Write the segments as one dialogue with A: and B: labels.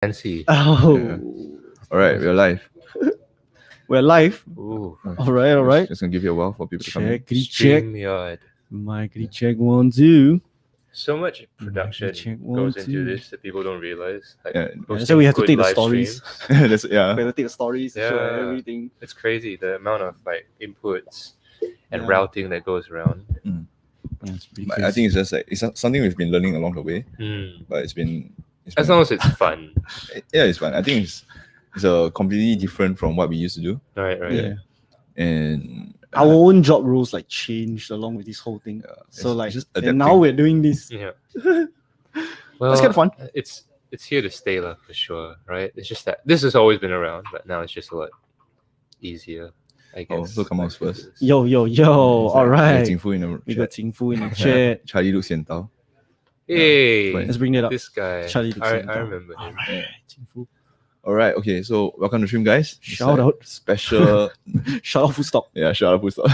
A: Fancy.
B: Oh,
C: Yeah. All right, we're live.
B: we're live.
A: Ooh.
B: All right.
C: Just gonna give you a while for people to come in.
B: Check.
A: StreamYard.
B: Microwave check 1 2.
A: So much production
B: check
A: goes
B: 1,
A: into
B: 2.
A: this that people don't realize. Like
C: Yeah.
B: That's why we have to
A: hosting
B: take the
A: good live
B: stories.
A: streams.
C: That's, yeah.
B: We have to take the stories, show
A: Yeah.
B: everything.
A: It's crazy the amount of like inputs and
B: Yeah.
A: routing that goes around.
B: Yeah, it's pretty
C: But I
B: crazy.
C: think it's just like it's something we've been learning along the way. But it's been
A: As long as it's fun.
C: yeah, it's fun. I think it's a completely different from what we used to do.
A: Right.
B: Yeah.
C: And
B: Our own job roles like changed along with this whole thing. So
C: it's
B: like,
C: just
B: and
C: adapting.
B: now we're doing this.
A: Yeah. Well,
B: That's kind of fun.
A: It's here to stay, for sure, right? It's just that this has always been around, but now it's just a lot easier, I guess.
C: Oh, so come out first.
B: Yo.
C: It's
B: All
C: like
B: right.
C: Jing Fu in the
B: We
C: chat.
B: got Ting Fu in the chat.
C: Charlie Lu Xian Tao.
A: Hey,
C: Right.
B: Let's bring that up.
A: this guy.
B: Charlie looks
A: I
B: like that.
A: remember him.
B: Alright, Ting Fu.
C: All right, okay. So welcome to stream, guys. It's
B: Shout
C: like
B: out.
C: Special.
B: Shout out, full stop.
C: Yeah, shout out, full stop.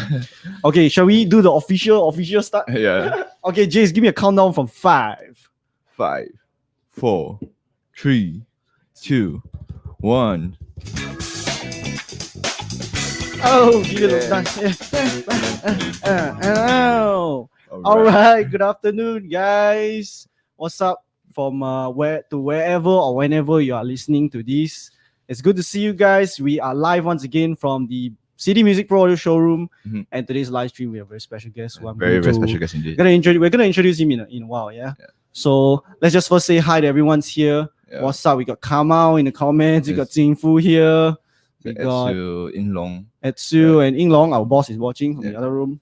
B: Okay, shall we do the official start?
C: Yeah.
B: Okay, Jace, give me a countdown from 5.
C: 5, 4, 3, 2, 1.
B: Oh, give it a
C: Yeah.
B: dance. Oh. All right, good afternoon, guys. What's up from wherever or whenever you are listening to this? It's good to see you guys. We are live once again from the CD Music Pro Audio Showroom,
C: Mhm.
B: and today's live stream we have a very special guest. Who I'm
C: Very,
B: going
C: very
B: to-
C: special guest indeed.
B: We're gonna introduce him in a while, yeah? So let's just first say hi to everyone's here.
C: Yeah.
B: What's up? We got Kamal in the comments. We got
C: Yes.
B: Jing Fu here. We
C: It's
B: got
C: to In Long.
B: Etsu and Ying Long. Our boss is watching from the
C: Yeah.
B: other room.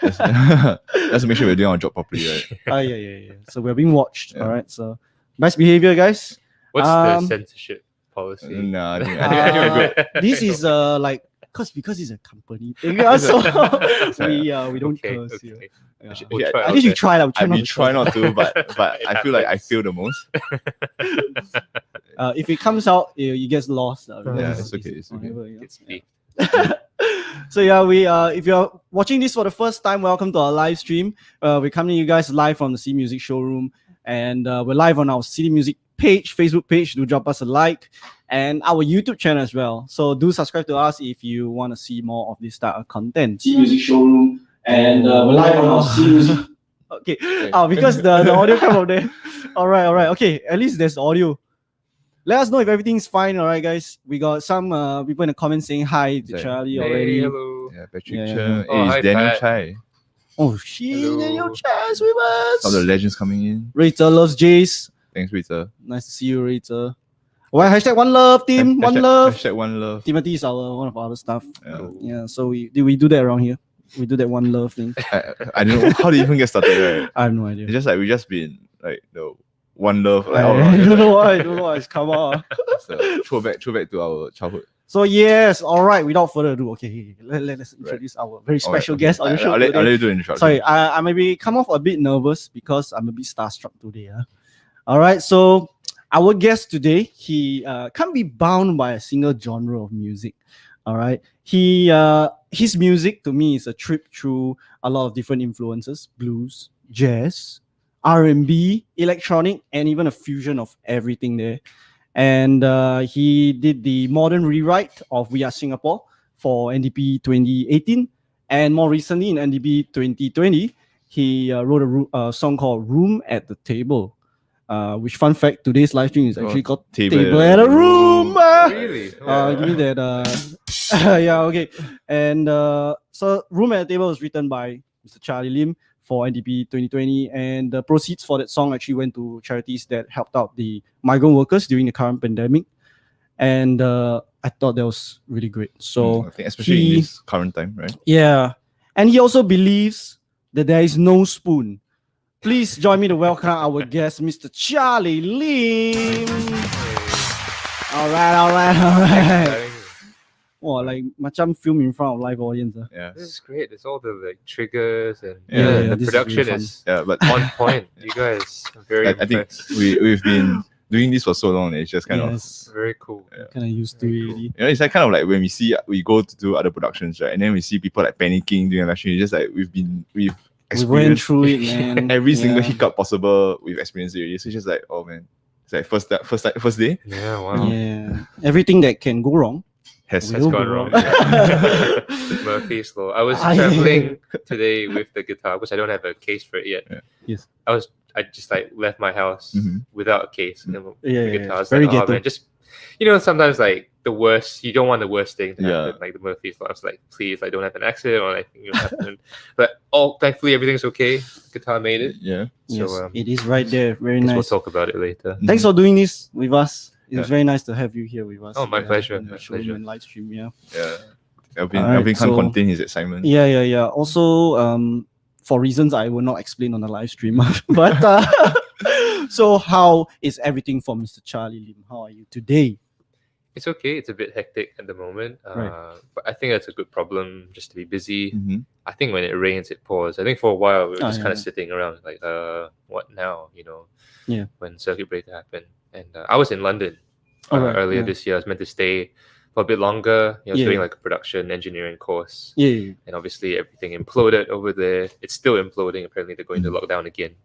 C: Just to make sure we're doing our job properly, right?
B: Yeah. So we're being watched.
C: Yeah.
B: All right. So nice behavior, guys.
A: What's
B: Um,
A: the censorship policy?
C: Nah, I think we're good.
B: This is like because it's a company thing. So we don't curse here.
A: Okay.
B: Yeah.
C: Actually,
A: We'll
C: I-
A: try
B: At
A: our
B: least we
A: best.
B: try.
C: We try not to, but
A: It
C: I feel like I
A: happens.
C: feel the most.
B: If it comes out, it gets lost.
C: Yeah, it's okay, it's okay.
B: whatever, you know.
A: It's big.
B: So yeah, we if you're watching this for the first time, welcome to our live stream. We're coming to you guys live from the CD Music showroom, and we're live on our CD Music page, Facebook page. Do drop us a like, and our YouTube channel as well. So do subscribe to us if you want to see more of this type of content. CD Music showroom, and we're live on our CD Music. Okay, because the audio come from there. All right. Okay, at least there's audio. Let us know if everything's fine. All right, guys. We got some people in the comments saying hi to
C: Like,
B: Charlie
A: Hey,
B: already.
A: hello.
C: Yeah, Patrick
B: Yeah,
C: Chen.
B: yeah.
A: Oh,
C: Hey,
A: hi,
C: it's Daniel
A: Pat.
C: Chai.
B: Oh shit,
A: Hello.
B: Daniel Chaz with
C: All the
B: us.
C: legends coming in.
B: Rita loves Jace.
C: Thanks, Rita.
B: Nice to see you, Rita. Well, hashtag one love, team. One love.
C: Hashtag one love.
B: Timothy is one of our other stuff.
C: Yeah.
B: Yeah, so we do that around here. We do that one love thing.
C: I don't know how to even get started, right?
B: I have no idea.
C: It's just like we just been like the one love. Like,
B: I
C: all around.
B: don't know why. I don't know why it's come out.
C: It's a throwback to our childhood.
B: So yes, all right. Without further ado, okay, let's introduce our very special guest on the show
C: I'll let
B: today.
C: you do the introduction.
B: Sorry, I maybe come off a bit nervous because I'm a bit starstruck today. All right, so our guest today, he can't be bound by a single genre of music. All right, his music to me is a trip through a lot of different influences: blues, jazz, R&B, electronic, and even a fusion of everything there. And he did the modern rewrite of We Are Singapore for NDP 2018. And more recently in NDP 2020, he wrote a song called Room at the Table. Which, fun fact, today's live stream is actually called Table at a Room.
A: Really?
B: Give me that. Yeah, okay. And so Room at the Table was written by Mr. Charlie Lim for NDP 2020, and the proceeds for that song actually went to charities that helped out the migrant workers during the current pandemic. And I thought that was really great. So
C: I think especially in this current time, right?
B: yeah, and he also believes that there is no spoon. Please join me to welcome our guest, Mr. Charlie Lim. All right. Oh, like macam film in front of live audience.
C: Yeah.
A: This is great. It's all the like triggers and
C: Yeah,
A: the
B: this is
A: production
B: really fun.
A: is
C: Yeah, but
A: on point. You guys are very
C: I think
A: impressed.
C: we've been doing this for so long. It's just kind of
B: Yes,
A: Very cool.
B: kind of used to it already.
C: it's like kind of like when we go to do other productions, right? And then we see people like panicking during live stream. It's just like we've
B: We went
C: experienced
B: through it, man.
C: every single
B: Yeah.
C: hiccup possible. We've experienced it already. So it's just like, oh man, It's like first day
A: Yeah, wow.
B: Yeah. Everything that can go wrong.
C: has
B: Will
A: Has
B: go
A: gone wrong.
B: wrong.
A: Murphy's Law. I was
B: I-
A: traveling today with the guitar because I don't have a case for it yet.
C: Yeah.
B: Yes.
A: I just like left my house
C: Mhm.
A: without a case. And the
B: Yeah,
A: guitar was
B: very
A: like, oh
B: ghetto.
A: man, just sometimes like the worst, you don't want the worst thing to
C: Yeah.
A: happen. Like the Murphy's Law. I was like, please, I don't have an accident or anything happen. But thankfully everything's okay. Guitar made it.
C: Yeah.
B: Yes,
A: So
B: it is right there. Very
A: guess we'll
B: nice.
A: talk about it later.
B: Thanks for doing this with us. It's
C: Yeah.
B: very nice to have you here with us.
A: Oh, my pleasure,
B: on the
A: my
B: showroom
A: pleasure.
B: and live stream, yeah.
C: Yeah. Alvin
B: Alright,
C: can't
B: so-
C: contain his excitement.
B: Yeah. Also, for reasons I will not explain on the live stream, but so how is everything for Mr. Charlie Lim? How are you today?
A: It's okay. It's a bit hectic at the moment.
B: Right.
A: But I think that's a good problem just to be busy.
C: Mm-hmm.
A: I think when it rains, it pours. I think for a while we were just
B: yeah,
A: kind of
B: yeah.
A: sitting around like, what now?
B: Yeah.
A: When circuit breaker happened, and I was in London
B: Alright,
A: earlier
B: yeah.
A: this year. I was meant to stay for a bit longer. I was
B: Yeah.
A: doing like a production engineering course,
B: Yeah.
A: and obviously everything imploded over there. It's still imploding. Apparently they're going to lockdown again.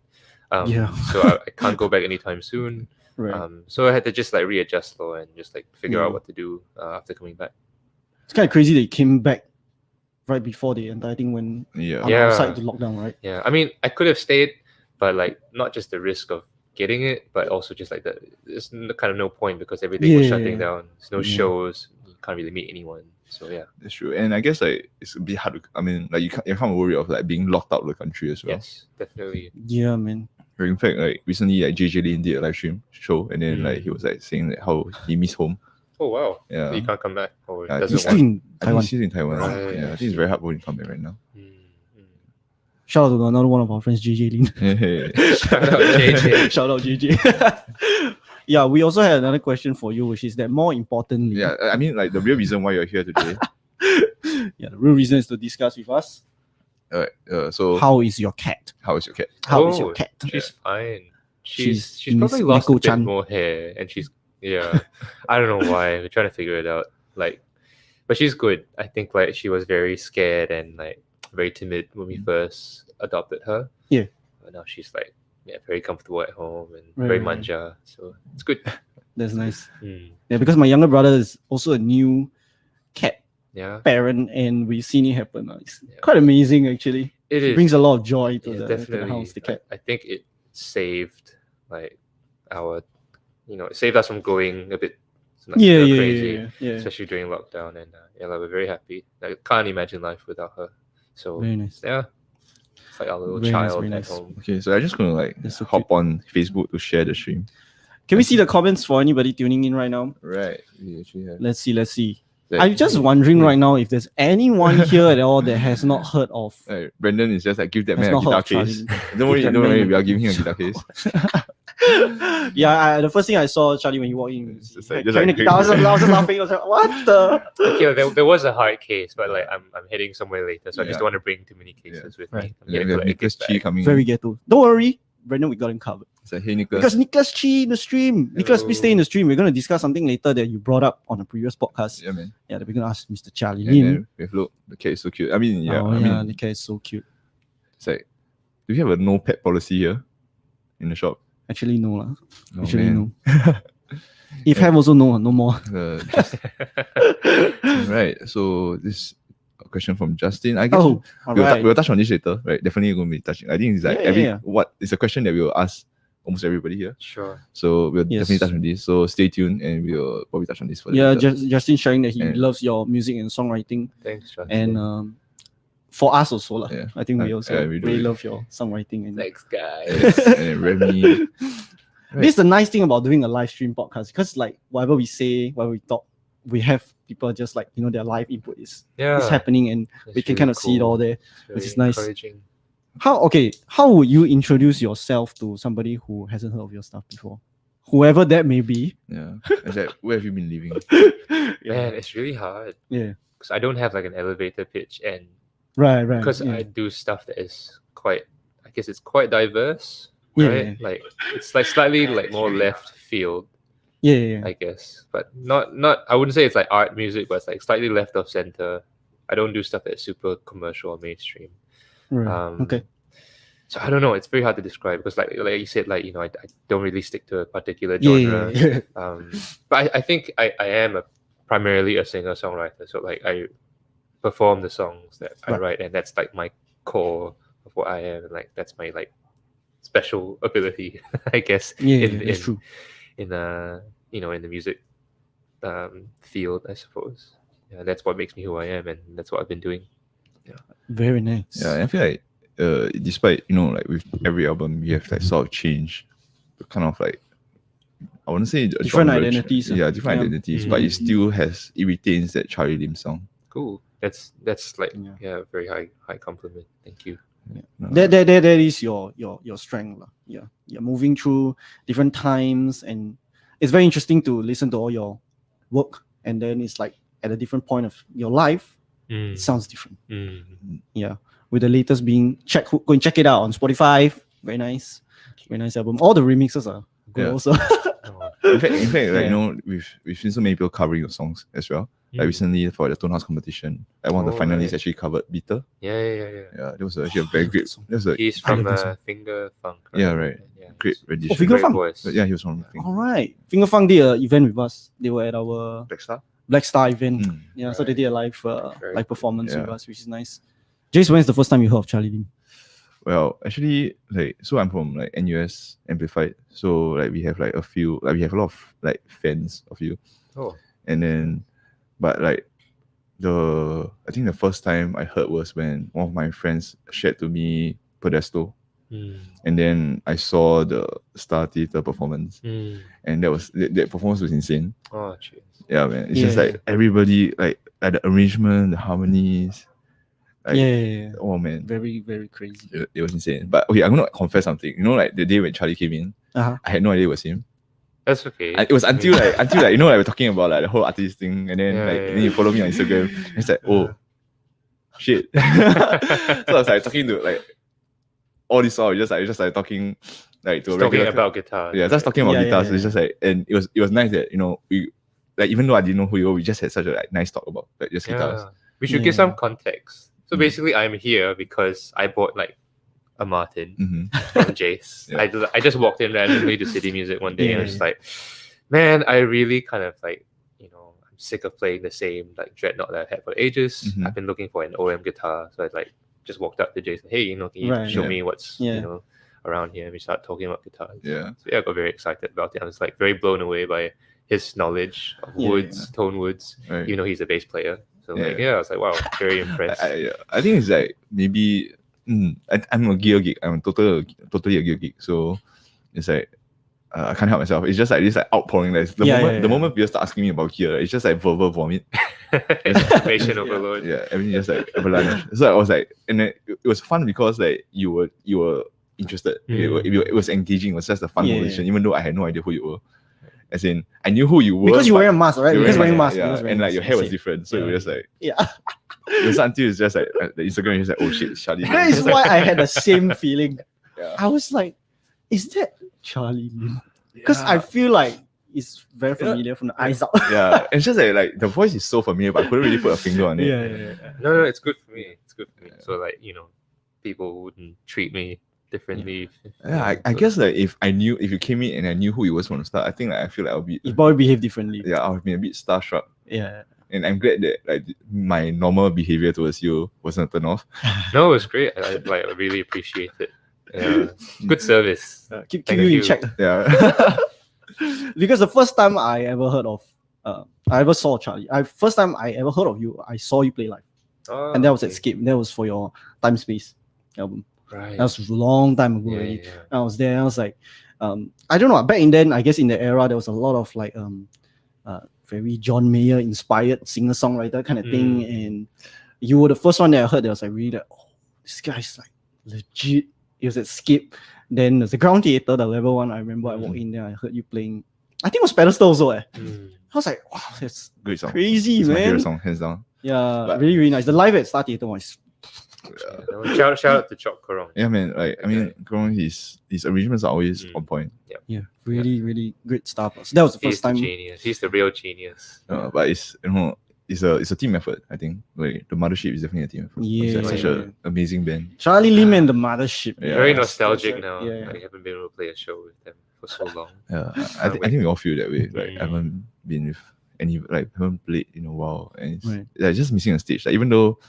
B: Yeah.
A: So I can't go back anytime soon.
B: Right.
A: So I had to just like readjust and just like figure
B: Yeah.
A: out what to do after coming back.
B: It's kind of crazy that you came back right before the entire thing went
C: Yeah.
A: Yeah.
B: outside the lockdown, right?
A: Yeah, I mean, I could have stayed, but like not just the risk of getting it, but also just like there's kind of no point because everything was shutting
B: Yeah.
A: down. There's no
B: Yeah.
A: shows. You can't really meet anyone. So yeah,
C: That's true. And I guess like it's a bit hard to, I mean, like you can't worry of like being locked out of the country as well.
A: yes, definitely.
B: Yeah, man.
C: In fact, like recently like JJ Lin did a live stream show and then
A: Mm.
C: like he was like saying like how he missed home.
A: Oh wow,
C: Yeah.
A: you can't come back or
C: Yeah,
A: doesn't
B: He's still
A: want.
B: in
C: I
B: Taiwan.
C: think he's in Taiwan.
A: Right,
C: Yeah, I
A: I
C: think
A: see.
C: it's very hard for him to come back right now.
B: Shout out to another one of our friends, JJ Lin.
A: Shout out JJ.
B: Shout out JJ. Yeah, we also had another question for you, which is that more importantly,
C: Yeah, I mean like the real reason why you're here today.
B: the real reason is to discuss with us
C: So
B: how is your cat?
C: how is your cat?
B: How is your
A: Oh,
B: cat?
A: She's fine.
B: She's
A: She's probably
B: Miss
A: lost a bit
B: Neko-chan.
A: more hair, and she's I don't know why. We're trying to figure it out. Like, but she's good. I think like she was very scared and like very timid when we first adopted her.
B: Yeah.
A: But now she's like very comfortable at home and
B: Right,
A: very
B: right.
A: manja. So it's good.
B: That's nice.
A: Mm,
B: Yeah, because my younger brother is also a new cat
A: yeah,
B: parent, and we've seen it happen. It's
A: Yeah.
B: quite amazing, actually.
A: it
B: It
A: is.
B: brings a lot of joy to,
A: Yeah,
B: the
A: definitely.
B: house, the cat.
A: I think it saved like our, it saved us from going a bit
B: Yeah,
A: crazy.
B: yeah.
A: Especially during lockdown, and like, we're very happy. I can't imagine life without her. So
B: Very nice.
A: yeah, it's like our little
B: Very nice,
A: child
B: very
A: at
B: nice.
A: home.
C: Okay, so I'm just gonna like
B: That's so
C: hop on Facebook to share the stream.
B: Can we see the comments for anybody tuning in right now?
C: Right. We actually have
B: Let's see.
C: like,
B: I'm just wondering right now if there's anyone here at all that has not heard of.
C: like, Brendan is just like give that
B: Has
C: man a
B: not heard
C: guitar
B: of
C: case.
B: Charlie.
C: Don't worry,
B: Give that
C: don't worry,
B: man-
C: we are giving him a guitar case.
B: Yeah, the first thing I saw Charlie when you walked in,
C: It's
B: was
C: just like-
B: he
C: just
B: carrying
C: like
B: the guitar. I was just laughing. I was like, what the?
A: Okay, there was a hard case, but like I'm heading somewhere later, so I just
C: Yeah.
A: don't want to bring too many cases with
B: Right.
A: me. I'm
C: And then
A: gonna
C: we have
A: collect
C: Nicholas
A: it
C: Chi
A: back.
C: coming.
B: Very ghetto. Don't worry, Brendan, we got him covered.
C: It's like, hey Nicholas.
B: Because Nicholas Chi in the stream. Nicholas, please stay in
A: Hello.
B: the stream. We're going to discuss something later that you brought up on a previous podcast.
C: Yeah, man.
B: Yeah, that we're going to ask Mr. Charlie
C: And
B: Lim.
C: then we've looked, the cat is so cute. I mean, yeah,
B: Oh,
C: I
B: yeah,
C: mean,
B: the cat is so cute.
C: it's like, do we have a no pet policy here in the shop?
B: Actually, no. Lah.
C: Oh,
B: Actually,
C: man.
B: no. If have also no more.
C: Just- right. So this question from Justin. I guess
B: Oh, all right.
C: we'll touch on this later, right? Definitely going to be touching. I think it's like
B: Yeah.
C: what it's a question that we'll ask almost everybody here.
A: Sure.
C: So we'll
B: Yes.
C: definitely touch on this. So stay tuned and we'll probably touch on this for
B: Yeah,
C: later.
B: Justin sharing that he
C: And-
B: loves your music and songwriting.
A: Thanks, Justin.
B: And for us also, lah.
C: Yeah.
B: I think we
C: Yeah,
B: also
C: we do.
B: really love your songwriting. And
A: Thanks, guys.
C: Yes, and Remy. Right.
B: This is the nice thing about doing a live stream podcast, because like whatever we say, whatever we talk, we have people just like their live input is
A: Yeah,
B: happening, and
A: that's
B: we can
A: really
B: kind of see it
A: cool.
B: all there.
A: It's
B: which is
A: very
B: nice.
A: encouraging.
B: How would you introduce yourself to somebody who hasn't heard of your stuff before? Whoever that may be.
C: Yeah. It's like, where have you been living?
A: Man, it's really hard
B: Yeah.
A: because I don't have like an elevator pitch, and
B: Right.
A: because
B: yeah.
A: I do stuff that is quite, I guess it's quite diverse,
B: Yeah,
A: right?
B: yeah.
A: Like it's like slightly like more left field,
B: Yeah.
A: I guess, but not. I wouldn't say it's like art music, but it's like slightly left of center. I don't do stuff that's super commercial or mainstream.
B: Right. Okay.
A: So I don't know. It's very hard to describe because, like you said, like I don't really stick to a particular
B: Yeah,
A: genre.
B: yeah,
A: But I think I am primarily a singer-songwriter. So like I perform the songs that I
B: Right.
A: write, and that's like my core of what I am, and like that's my like special ability, I guess.
B: that's true.
A: In in the music field, I suppose. Yeah, that's what makes me who I am, and that's what I've been doing.
B: Very nice.
C: Yeah, and I feel like despite like with every album you have like sort of change, kind of like I wouldn't say a
B: Different
C: genre,
B: identities,
C: Yeah, different
B: yeah.
C: identities, but it still retains that Charlie Lim song.
A: Cool. That's like
B: Yeah.
A: very high compliment. Thank you.
B: That is your strength. Yeah. You're moving through different times, and it's very interesting to listen to all your work, and then it's like at a different point of your life, it sounds different. Yeah. With the latest being go and check it out on Spotify. Very nice. Very nice album. All the remixes are good also.
C: In fact, like we've seen so many people covering your songs as well. Like recently for the Tone House competition, like one of the finalists actually covered Bitter.
A: Yeah.
C: That was actually a very great.
A: He's from Finger Funk. Right?
C: Yeah, right.
A: Yeah.
C: Great rendition.
B: Finger
A: Great
B: Funk.
A: voice.
C: Yeah, he was from Finger.
B: All right. Finger Funk did an event with us. They were at our Black Star event. Yeah, so they did a live performance with us, which is nice. Jace, when's the first time you heard of Charlie Lim?
C: Well, actually, so I'm from like NUS Amplified, so like we have like a few, like we have a lot of like fans of you.
A: Oh.
C: And then, but like I think the first time I heard was when one of my friends shared to me Pedestal, and then I saw the Star Theatre performance, and that performance was insane.
A: Oh, cheers.
C: Yeah, man. It's just like everybody, like the arrangement, the harmonies. Like, oh man,
B: very, very crazy.
C: It was insane. But okay, I'm gonna confess something. Like the day when Charlie came in, I had no idea it was him.
A: That's okay.
C: It was until like we're talking about like the whole artist thing, and then then you follow me on Instagram. And it's like, oh shit. So I was like talking to like all this while, just like talking like to
A: talking about guitar.
C: Yeah, just talking about guitars. So it's just like, and it was nice that we like, even though I didn't know who you were, we just had such a like nice talk about like just guitars.
A: We should give some context. So basically, I'm here because I bought like a Martin from Jace. I just walked in randomly to City Music one day and I was like, man, I really kind of like, I'm sick of playing the same like dreadnought that I've had for ages. I've been looking for an OM guitar. So I like just walked up to Jace and, hey, can you show me what's, around here? And we started talking about guitars.
C: Yeah.
A: So I got very excited about it. I was like very blown away by his knowledge of woods, tone woods, even though he's a bass player. So I was like, wow, very impressed.
C: I think it's like maybe I'm a gear geek. I'm totally a gear geek. So it's like I can't help myself. It's just like this like outpouring. Like the moment people start asking me about gear, it's just like verbal vomit.
A: Information overload.
C: Yeah, everything just like avalanche. So I was like, and then it was fun because like you were interested. It was engaging. It was just a fun conversation, even though I had no idea who you were. As in, I knew who you were
B: because you were wearing a mask, right? Because wearing a mask,
C: and like your hair was different, so it was just like It was until it's just like the Instagram is like, oh shit, Charlie.
B: That is why I had the same feeling. I was like, is that Charlie Lim? Because I feel like it's very familiar from the eyes out.
C: Yeah, it's just like the voice is so familiar, but I couldn't really put a finger on it.
A: Yeah. No, it's good for me. It's good for me. So like people wouldn't treat me differently.
C: I guess like if you came in and I knew who you was from the start, I think like I feel like I'll be.
B: You probably behave differently.
C: Yeah, I'll be a bit starstruck.
B: Yeah.
C: And I'm glad that like my normal behavior towards you wasn't turned off.
A: No, it was great. I really appreciate it. Yeah. Good service.
B: Keep you in check.
C: Yeah.
B: Because the first time I ever heard of I ever saw Charlie. First time I ever heard of you, I saw you play live.
A: Oh,
B: and that was at Escape. That was for your Time Space album.
A: Right.
B: That was a long time ago already.
A: Yeah.
B: I was there. I was like, I don't know. Back in then, I guess in the era, there was a lot of like very John Mayer inspired singer-songwriter kind of thing. And you were the first one that I heard that was like really like, oh, this guy's like legit. It was at Skip. Then there's the Ground Theatre, the level one. I remember I walked in there, I heard you playing. I think it was Pedestal also. I was like, wow, that's
C: great song.
B: Crazy,
C: it's
B: man.
C: My favorite song, hands down.
B: Yeah, but really, really nice. The live at Star Theatre was.
A: Shout out to Chok Korong.
C: Yeah, man. Like I mean, Korong, his arrangements are always on point.
B: Yeah, really, really great stuff. So that was the first time.
A: Genius. He's the real genius.
C: But it's it's a team effort. I think like the Mothership is definitely a team effort.
B: Yeah,
C: It's such an amazing band.
B: Charlie Lim and the Mothership.
C: Yeah.
A: Very
B: That's
A: nostalgic
B: right.
A: now.
B: Yeah.
A: I haven't been able to play a show with them for so long.
C: Yeah, I think we all feel that way. Like I haven't been with haven't played in a while, and it's like just missing a stage. Like even though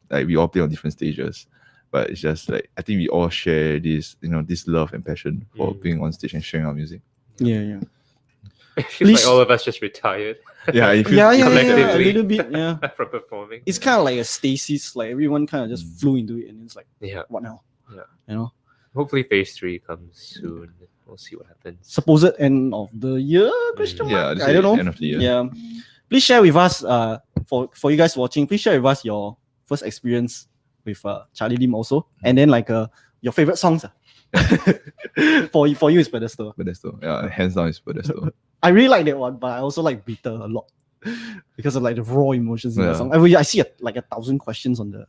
C: like we all play on different stages, but it's just like I think we all share this this love and passion for being on stage and sharing our music.
B: Yeah.
A: It feels like all of us just retired.
C: Yeah, it feels
B: a
A: collectively.
B: little bit. Yeah,
A: from performing.
B: it's kind of like a stasis. Like everyone kind of just flew into it, and it's like, what now?
A: Yeah. Hopefully, phase 3 comes soon. We'll see what happens.
B: Supposed end of the year? Question mark? I don't know.
C: End of the year.
B: Yeah. Please share with us. For you guys watching, please share with us your first experience with Charlie Lim also, and then like your favorite songs. For you is Pedestal.
C: Pedestal. Yeah, hands down is Pedestal.
B: I really like that one, but I also like Bitter a lot because of like the raw emotions in the song. I see like 1,000 questions on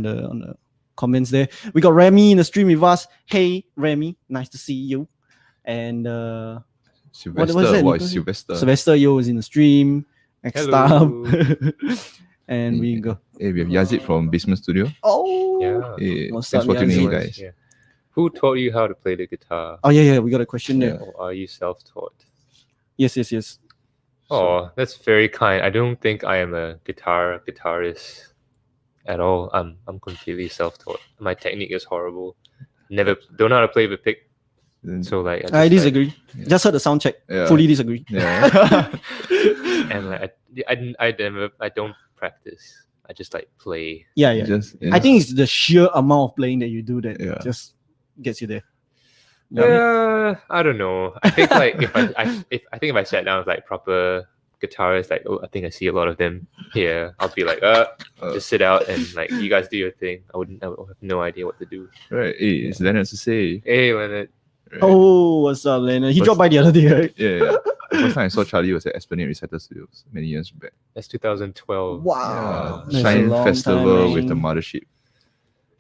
B: the comments there. We got Remy in the stream with us. Hey Remy, nice to see you. And
C: Sylvester.
B: Sylvester Yo is in the stream.
A: Hello.
B: And we go.
C: Hey, we have Yazid from Basement Studio.
B: Oh,
A: Yeah.
C: Hey,
B: What's
C: thanks
B: up,
C: for tuning in,
B: Yazid?
C: guys.
A: Yeah. Who taught you how to play the guitar?
B: Oh yeah, we got a question there.
A: Or are you self-taught?
B: Yes.
A: Oh, that's very kind. I don't think I am a guitarist at all. I'm completely self-taught. My technique is horrible. Don't know how to play the pick. So like
B: I disagree. Just heard the sound check. Fully disagree.
C: Yeah.
A: And like I don't practice. I just like play.
B: Yeah. I think it's the sheer amount of playing that you do that just gets you there.
A: I don't know. I think like if I sat down with like proper guitarists, like I think I see a lot of them here. I'll be like, just sit out and like you guys do your thing. I would have no idea what to do.
C: Right. Hey, it's Leonard to say.
A: Hey Leonard.
C: Right.
B: Oh, what's up, Leonard? He dropped by the other day, right?
C: Yeah. The first time I saw Charlie was at Esplanade Recital Studios many years back.
A: That's 2012.
B: Wow.
C: Yeah. Shine Festival with the Mothership.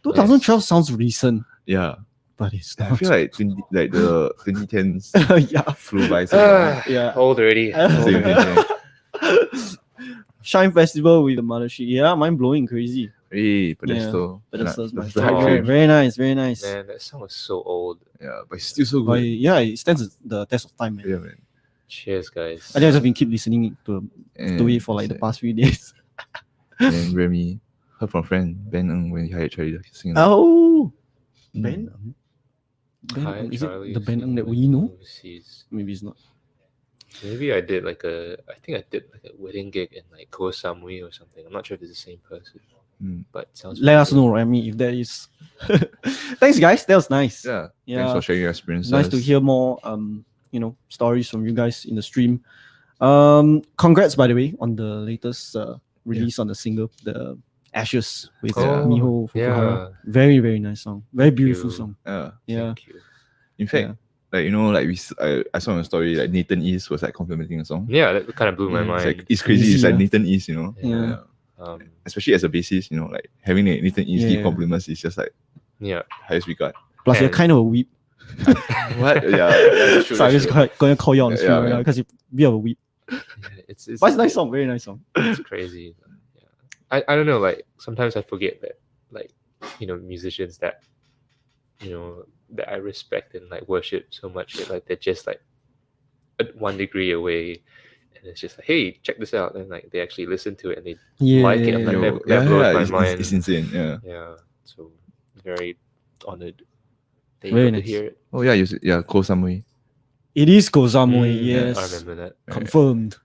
B: 2012 sounds recent.
C: Yeah.
B: But it's
C: I
B: not.
C: feel like the 2010s
B: flew
C: by.
B: Yeah.
A: Old already.
B: Shine Festival with the Mothership. Yeah, mind blowing, crazy.
C: Hey, Pedestal.
B: Pedestal's my
C: the
B: favorite.
C: hype train.
B: Very nice.
A: Man, that song was so old.
C: Yeah, but it's still so
B: But
C: good.
B: yeah, it stands the test of time, man.
C: Yeah, man.
A: Cheers, guys.
B: I think I've just been keep listening to it for like the past few days.
C: And Remy, heard from friend Ben Ng when he hired Charlie to sing.
B: Oh, Ben.
A: Hi,
B: Is
A: Charlie,
B: it the Ben
A: singing
B: that we know?
A: overseas.
B: Maybe it's not.
A: Maybe I did like a wedding gig in like Koh Samui or something. I'm not sure if it's the same person, but it sounds.
B: Let us know, Remy, if that is. Thanks, guys. That was nice.
C: Yeah. Thanks for sharing your experiences.
B: Nice to hear more stories from you guys in the stream. Congrats, by the way, on the latest release on the single, the Ashes with Miho Fukuhara. Very, very nice song. Very beautiful song.
C: Yeah.
A: Thank you.
C: In fact, I saw on a story like Nathan East was like complimenting the song.
A: Yeah, that kind of blew my mind.
C: It's crazy. It's like Nathan East,
B: Yeah.
C: Especially as a bassist, like having Nathan East give compliments is just like highest regard.
B: Plus, you're kind of a weep.
C: What? Yeah. That's true,
B: So I'm just going to call you on the stream right now because you're a bit of a weep.
A: It's
B: But it's a nice song. Very nice song.
A: It's crazy. Yeah. I don't know. Like sometimes I forget that like musicians that that I respect and like worship so much that like they're just like 1 degree away, and it's just like, hey, check this out, and like they actually listen to it and they like it. I'm like, that blows my mind.
C: It's insane. Yeah.
A: Yeah. So very honored that
B: Very
A: you got
B: nice.
A: to hear it.
C: Oh yeah, Koh Samui.
B: It is Koh Samui, yes.
A: I remember that.
B: Confirmed.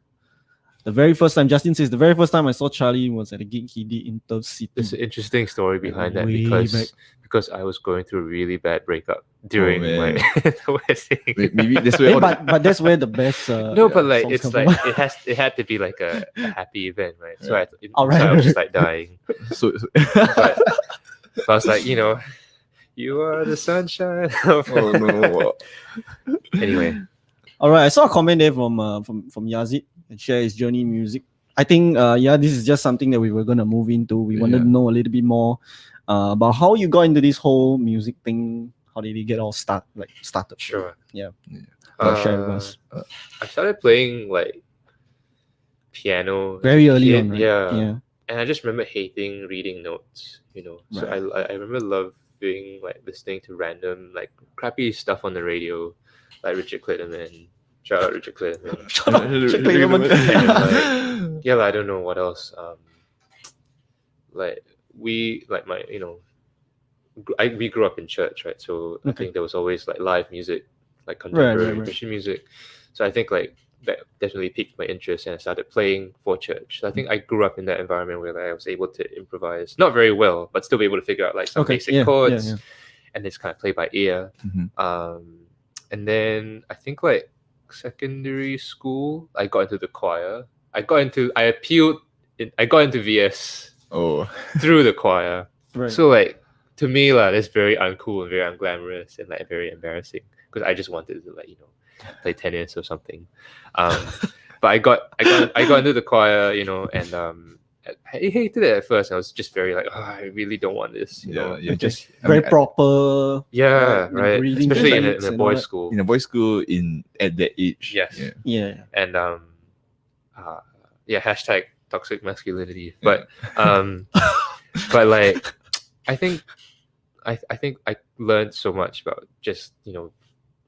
B: The very first time, Justin says, the very first time I saw Charlie was at a gig he did in Turf City.
A: There's an interesting story behind that
B: Way
A: because I was going through a really bad breakup during
C: man.
A: the wedding.
C: Maybe that's where.
B: But that's where the best.
A: No, but like
B: songs
A: it's
B: come
A: like
B: from.
A: it had to be like a happy event, right? So
C: Right.
A: I was just like dying.
C: so
A: But I was like, you are the sunshine. Of
C: oh no.
A: Anyway,
B: All right, I saw a comment there from Yazid and share his journey in music. I think this is just something that we were gonna move into. We wanted to know a little bit more about how you got into this whole music thing. How did you get all started?
A: sure.
B: Yeah.
C: Yeah.
B: Share with us.
A: I started playing like piano
B: Very early
A: kid,
B: on, right?
A: yeah. And I just remember hating reading notes, So
B: Right.
A: I remember loving like listening to random like crappy stuff on the radio, like Richard Clayton. Shout out Richard Clayton.
B: Shut up, Richard Clayton.
A: And like I don't know what else. Like we like my we grew up in church, right? So I think there was always like live music, like contemporary Christian music. So I think like that definitely piqued my interest, and I started playing for church. So I think I grew up in that environment where like, I was able to improvise, not very well, but still be able to figure out like some basic chords, and just kind of play by ear. And then I think like secondary school, I got into the choir. I got into VS through the choir. Right. So like to me, that's very uncool and very unglamorous and like very embarrassing because I just wanted to play tennis or something. But I got into the choir, and I hated it at first. I was just very like, I really don't want this.
C: You're
B: just very proper.
A: Right. Especially in a boys' school.
C: In a boys' school at that age.
A: Yes.
B: Yeah.
A: And hashtag toxic masculinity. But but like I think I learned so much about just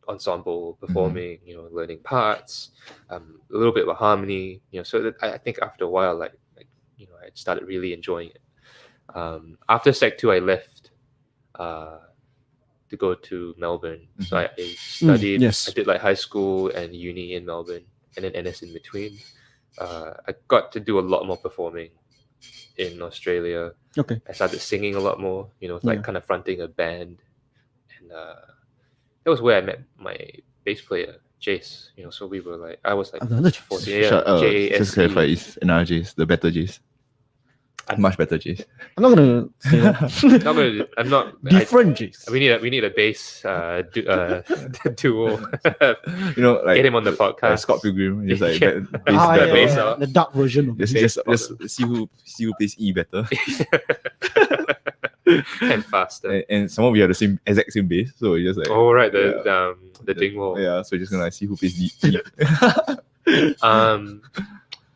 A: ensemble performing, learning parts, a little bit of harmony, so that I think after a while, I started really enjoying it. After Sec 2, I left to go to Melbourne. So I studied, I did like high school and uni in Melbourne, and then NS in between. I got to do a lot more performing in Australia.
B: Okay.
A: I started singing a lot more, kind of fronting a band, and that was where I met my bass player, Jace. So we were like, I was like 14.
C: Just clarify, it's NRJs, the better J's. Much better J's.
B: I'm not gonna say that.
A: I'm not
B: different J's.
A: We need a bass duo.
C: Like
A: get him on the podcast.
C: Scott Pilgrim, just like
B: bass the dark version of
C: just see who plays E better.
A: And faster.
C: And some of you have the exact same bass, so we just like
A: the Dingwall.
C: Yeah, so just gonna see who plays deep.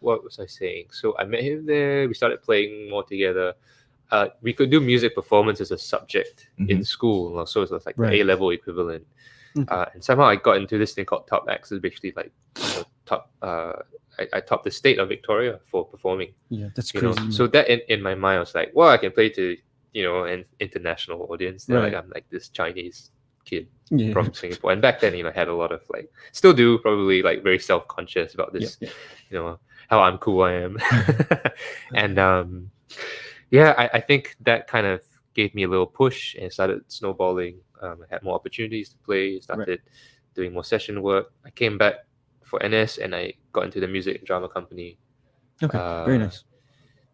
A: What was I saying? So I met him there. We started playing more together. We could do music performance as a subject in school, so it was like the A-level equivalent. And somehow I got into this thing called Top Acts. It's basically like top. I topped the state of Victoria for performing.
B: Yeah, that's crazy.
A: So that in my mind, I was like, well, I can play to an international audience. They're like, I'm like this Chinese kid from Singapore, and back then I had a lot of like, still do, probably like very self-conscious about this, how uncool I am. And I think that kind of gave me a little push and started snowballing. I had more opportunities to play, started doing more session work. I came back for NS and I got into the music and drama company.
B: Okay, very nice.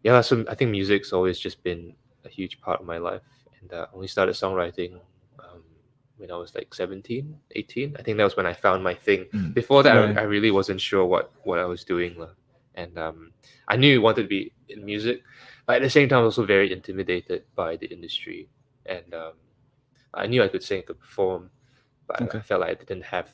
A: Yeah, so I think music's always just been a huge part of my life, and I only started songwriting when I was like 17, 18. I think that was when I found my thing. Before that, I really wasn't sure what I was doing. And I knew I wanted to be in music, but at the same time, I was also very intimidated by the industry. And I knew I could sing, could perform, but I felt like I didn't have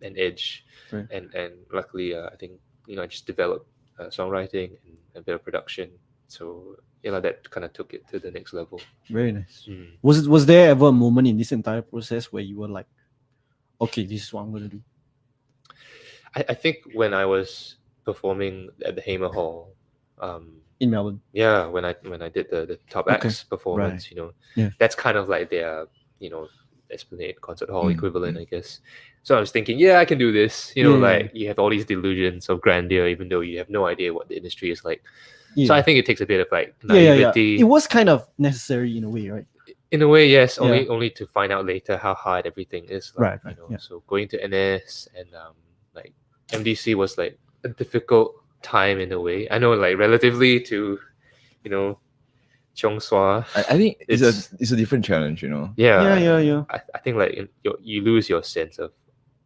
A: an edge. And luckily, I think, I just developed songwriting and a bit of production. So that kind of took it to the next level.
B: Very nice. Was there ever a moment in this entire process where you were like, okay, this is what I'm going to do?
A: I think when I was performing at the Hamer Hall
B: in Melbourne.
A: Yeah, when I did the Top Acts performance, that's kind of like their Esplanade Concert Hall equivalent, I guess. So I was thinking, I can do this. Like you have all these delusions of grandeur, even though you have no idea what the industry is like. So I think it takes a bit of like naivety.
B: It was kind of necessary in a way, right?
A: In a way, yes. Only to find out later how hard everything is. Like,
B: right.
A: So going to NS and like MDC was like a difficult time in a way. I know, like relatively to, Cheong Swa.
C: I think it's a different challenge,
A: Yeah. I think like you lose your sense of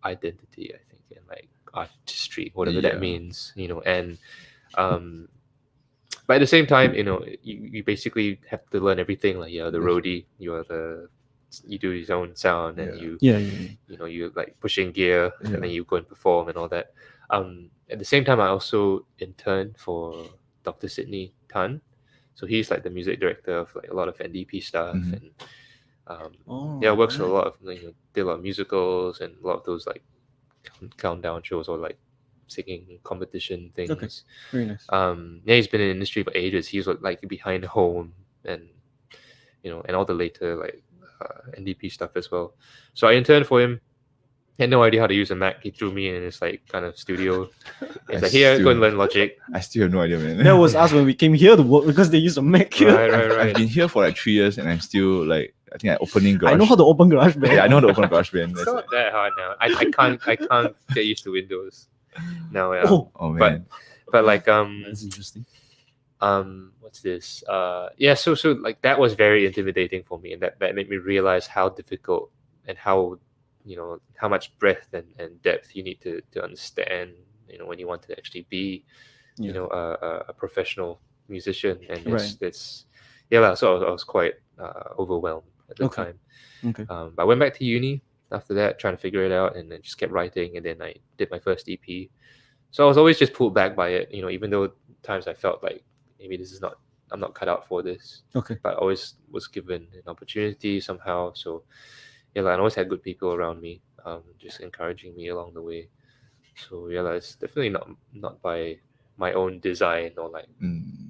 A: identity. I think, and like artistry, whatever that means, and but at the same time, you basically have to learn everything. Like the roadie, you do your own sound, and you like pushing gear, and then you go and perform and all that. At the same time, I also interned for Dr. Sidney Tan. So he's like the music director of like a lot of NDP stuff, and works a lot of did a lot of musicals and a lot of those like countdown shows or like singing competition things.
B: Okay, very nice.
A: He's been in the industry for ages. He's like behind home and and all the later like NDP stuff as well. So I interned for him. Had no idea how to use a Mac. He threw me in his like kind of studio. He's like, here, go and learn Logic.
C: I still have no idea, man.
B: That was us when we came here to work because they use a Mac here.
A: Right.
C: I've been here for like 3 years and I'm still like, I think I'm opening Garage.
B: I know how to open GarageBand.
C: Yeah, I know how to open GarageBand.
A: It's not that hard now. I can't get used to Windows now. Yeah.
C: Oh man.
A: But like
B: That's interesting.
A: What's this? So like that was very intimidating for me, and that made me realize how difficult and how how much breadth and depth you need to understand when you want to actually be a professional musician. And it's so I was quite overwhelmed at the time. But I went back to uni after that, trying to figure it out, and then just kept writing, and then I did my first EP. So I was always just pulled back by it, even though times I felt like maybe I'm not cut out for this. But I always was given an opportunity somehow. So I always had good people around me, just encouraging me along the way. So it's definitely not by my own design or like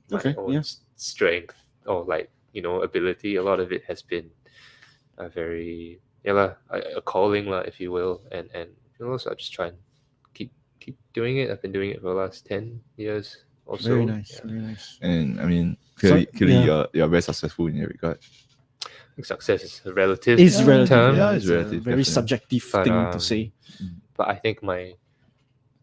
A: my own strength or like ability. A lot of it has been a very a calling, if you will, and so I just try and keep doing it. I've been doing it for the last 10 years or so.
B: Very nice, very nice.
C: And I mean, clearly you're very successful in that regard.
A: Success is a relative
B: It's relative.
A: term.
C: Yeah, it's
B: a
C: relative,
B: very
C: definitely.
B: subjective thing to say.
A: But I think my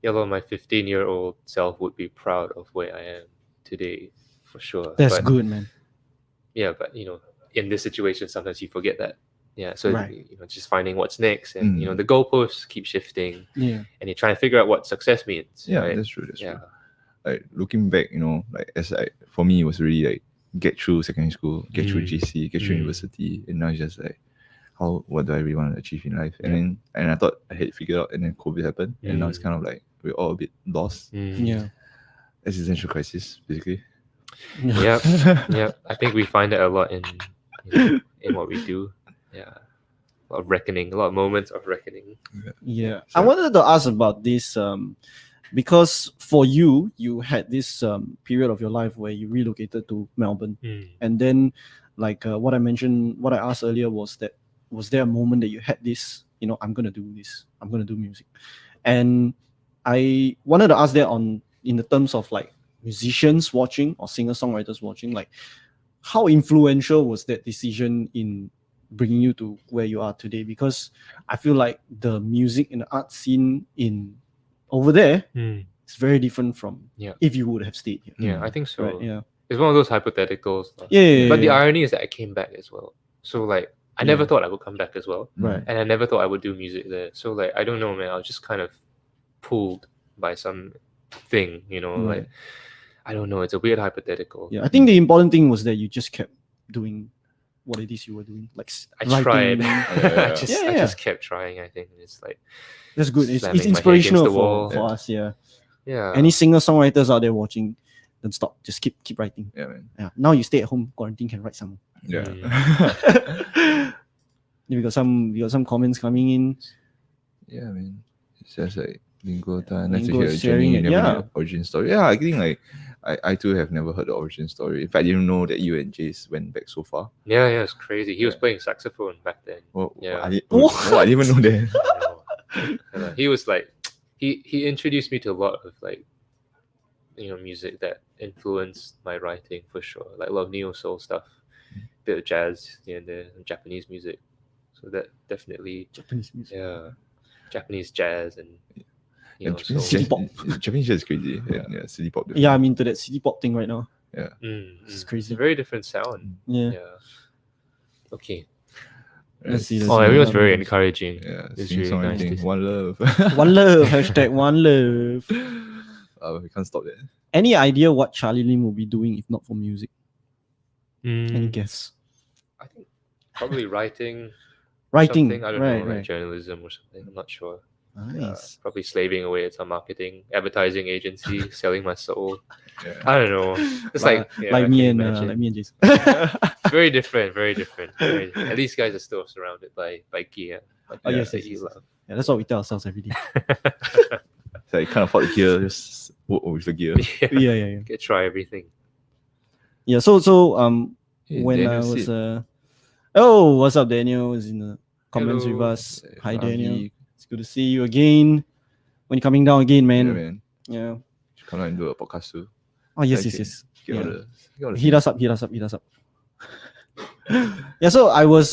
A: 15-year-old self would be proud of where I am today, for sure.
B: That's good, man.
A: Yeah, but in this situation, sometimes you forget that. Yeah, so
B: Right.
A: just finding what's next, and the goalposts keep shifting.
B: Yeah.
A: And you're trying to figure out what success means.
C: Yeah,
A: right?
C: that's true. That's true. Like looking back, like for me, it was really like get through secondary school, get through GC, get through university, and now it's just like, what do I really want to achieve in life? And I thought I had figured out, and then COVID happened, and now it's kind of like we're all a bit lost.
B: Yeah.
C: Existential crisis, basically.
A: Yep. I think we find that a lot in what we do. Yeah, a lot of reckoning, a lot of moments of reckoning.
B: Yeah. I wanted to ask about this because for you had this period of your life where you relocated to Melbourne, and then like what I asked earlier was there a moment that you had this, I'm gonna do this, I'm gonna do music, and I wanted to ask that in the terms of like musicians watching or singer-songwriters watching, like how influential was that decision in bringing you to where you are today? Because I feel like the music and the art scene in over there is very different from if you would have stayed here.
A: Yeah, I think so.
B: Right, yeah.
A: It's one of those hypotheticals.
B: Yeah.
A: But the irony is that I came back as well. So like I never thought I would come back as well.
B: Right.
A: And I never thought I would do music there. So like I don't know, man. I was just kind of pulled by some thing, like I don't know. It's a weird hypothetical.
B: Yeah, I think the important thing was that you just kept doing what it is you were doing. Like
A: I tried. I
B: Yeah.
A: just kept trying. I think it's like
B: that's good. It's
A: slamming my head
B: inspirational
A: against the wall.
B: for us. Yeah.
A: Yeah.
B: Any singer-songwriters out there watching, don't stop. Just keep writing.
C: Yeah, man.
B: Yeah. Now you stay at home, quarantine, can write some.
C: Yeah.
B: We got some comments coming in.
C: Yeah, man. It's just like Lingo Tan. Nice to
B: Lingo
C: hear a
B: sharing
C: journey.
B: it,
C: Never
B: yeah.
C: knew the origin story. Yeah, I think like I too have never heard the origin story. In fact, I didn't know that you and Jace went back so far.
A: Yeah, it's crazy. He was playing saxophone back then.
C: Oh,
A: Yeah.
C: I didn't even know that.
A: And, he was like, he introduced me to a lot of like, music that influenced my writing for sure. Like a lot of neo soul stuff, bit of jazz here and there, and Japanese music. So that definitely,
B: Japanese music.
A: yeah, Japanese jazz and
C: Japanese
B: City
C: jazz-
B: pop.
C: Japanese jazz is crazy. Yeah, city pop.
B: Yeah, I'm into that city pop thing right now.
C: Yeah.
B: It's
A: It's
B: crazy.
A: a very different sound.
B: Yeah.
A: Okay.
B: Let's see.
A: Oh, everyone's very encouraging.
C: Yeah,
A: It's
C: sing
A: really
C: song
A: nice to
C: everything.
A: see.
C: One love.
B: One love. Hashtag one love.
C: We can't stop that.
B: Any idea what Charlie Lim will be doing if not for music? Any guess?
A: I think probably writing.
B: Writing.
A: Something, I don't
B: right,
A: know, like
B: right.
A: journalism or something. I'm not sure.
B: Nice.
A: Probably slaving away at some marketing, advertising agency, selling my soul.
C: Yeah.
A: I don't know. It's like I
B: like me
A: can
B: and
A: imagine.
B: Jason.
A: Very different, very different. At least guys are still surrounded by gear. Like
B: Oh, yes,
A: that
B: yes,
A: you
B: yes.
A: love.
B: Yeah, that's what we tell ourselves every day.
C: So you can't afford the gear, just work with the gear.
B: Yeah.
A: Get try everything.
B: Yeah. So
C: Hey,
B: when
C: Daniel
B: I was
C: Sid.
B: oh, what's up, Daniel? Is in the comments with
A: Hello.
B: us. Hi,
C: Ravi.
B: Daniel. It's good to see you again. When you're coming down again, man.
C: Yeah, man.
B: Yeah.
C: Should come out and do a podcast too.
B: Oh, yes.
C: Get all
B: Yeah.
C: the
B: Hit us up. Yeah. So I was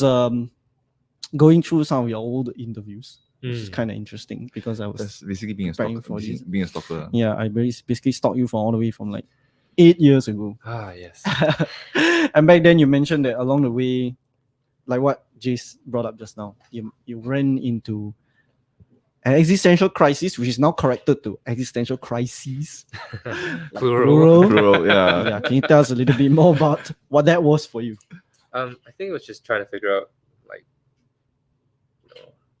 B: going through some of your old interviews, which is kind of interesting because I was
C: That's basically being a
B: preparing
C: stalker.
B: for this.
C: Being a stalker.
B: Yeah, I basically stalked you for all the way from like 8 years ago.
A: Ah, yes.
B: And back then you mentioned that along the way, like what Jace brought up just now, you ran into an existential crisis, which is now corrected to existential crises. Like
A: Plural.
C: Plural, yeah.
B: Yeah, can you tell us a little bit more about what that was for you?
A: I think it was just trying to figure out like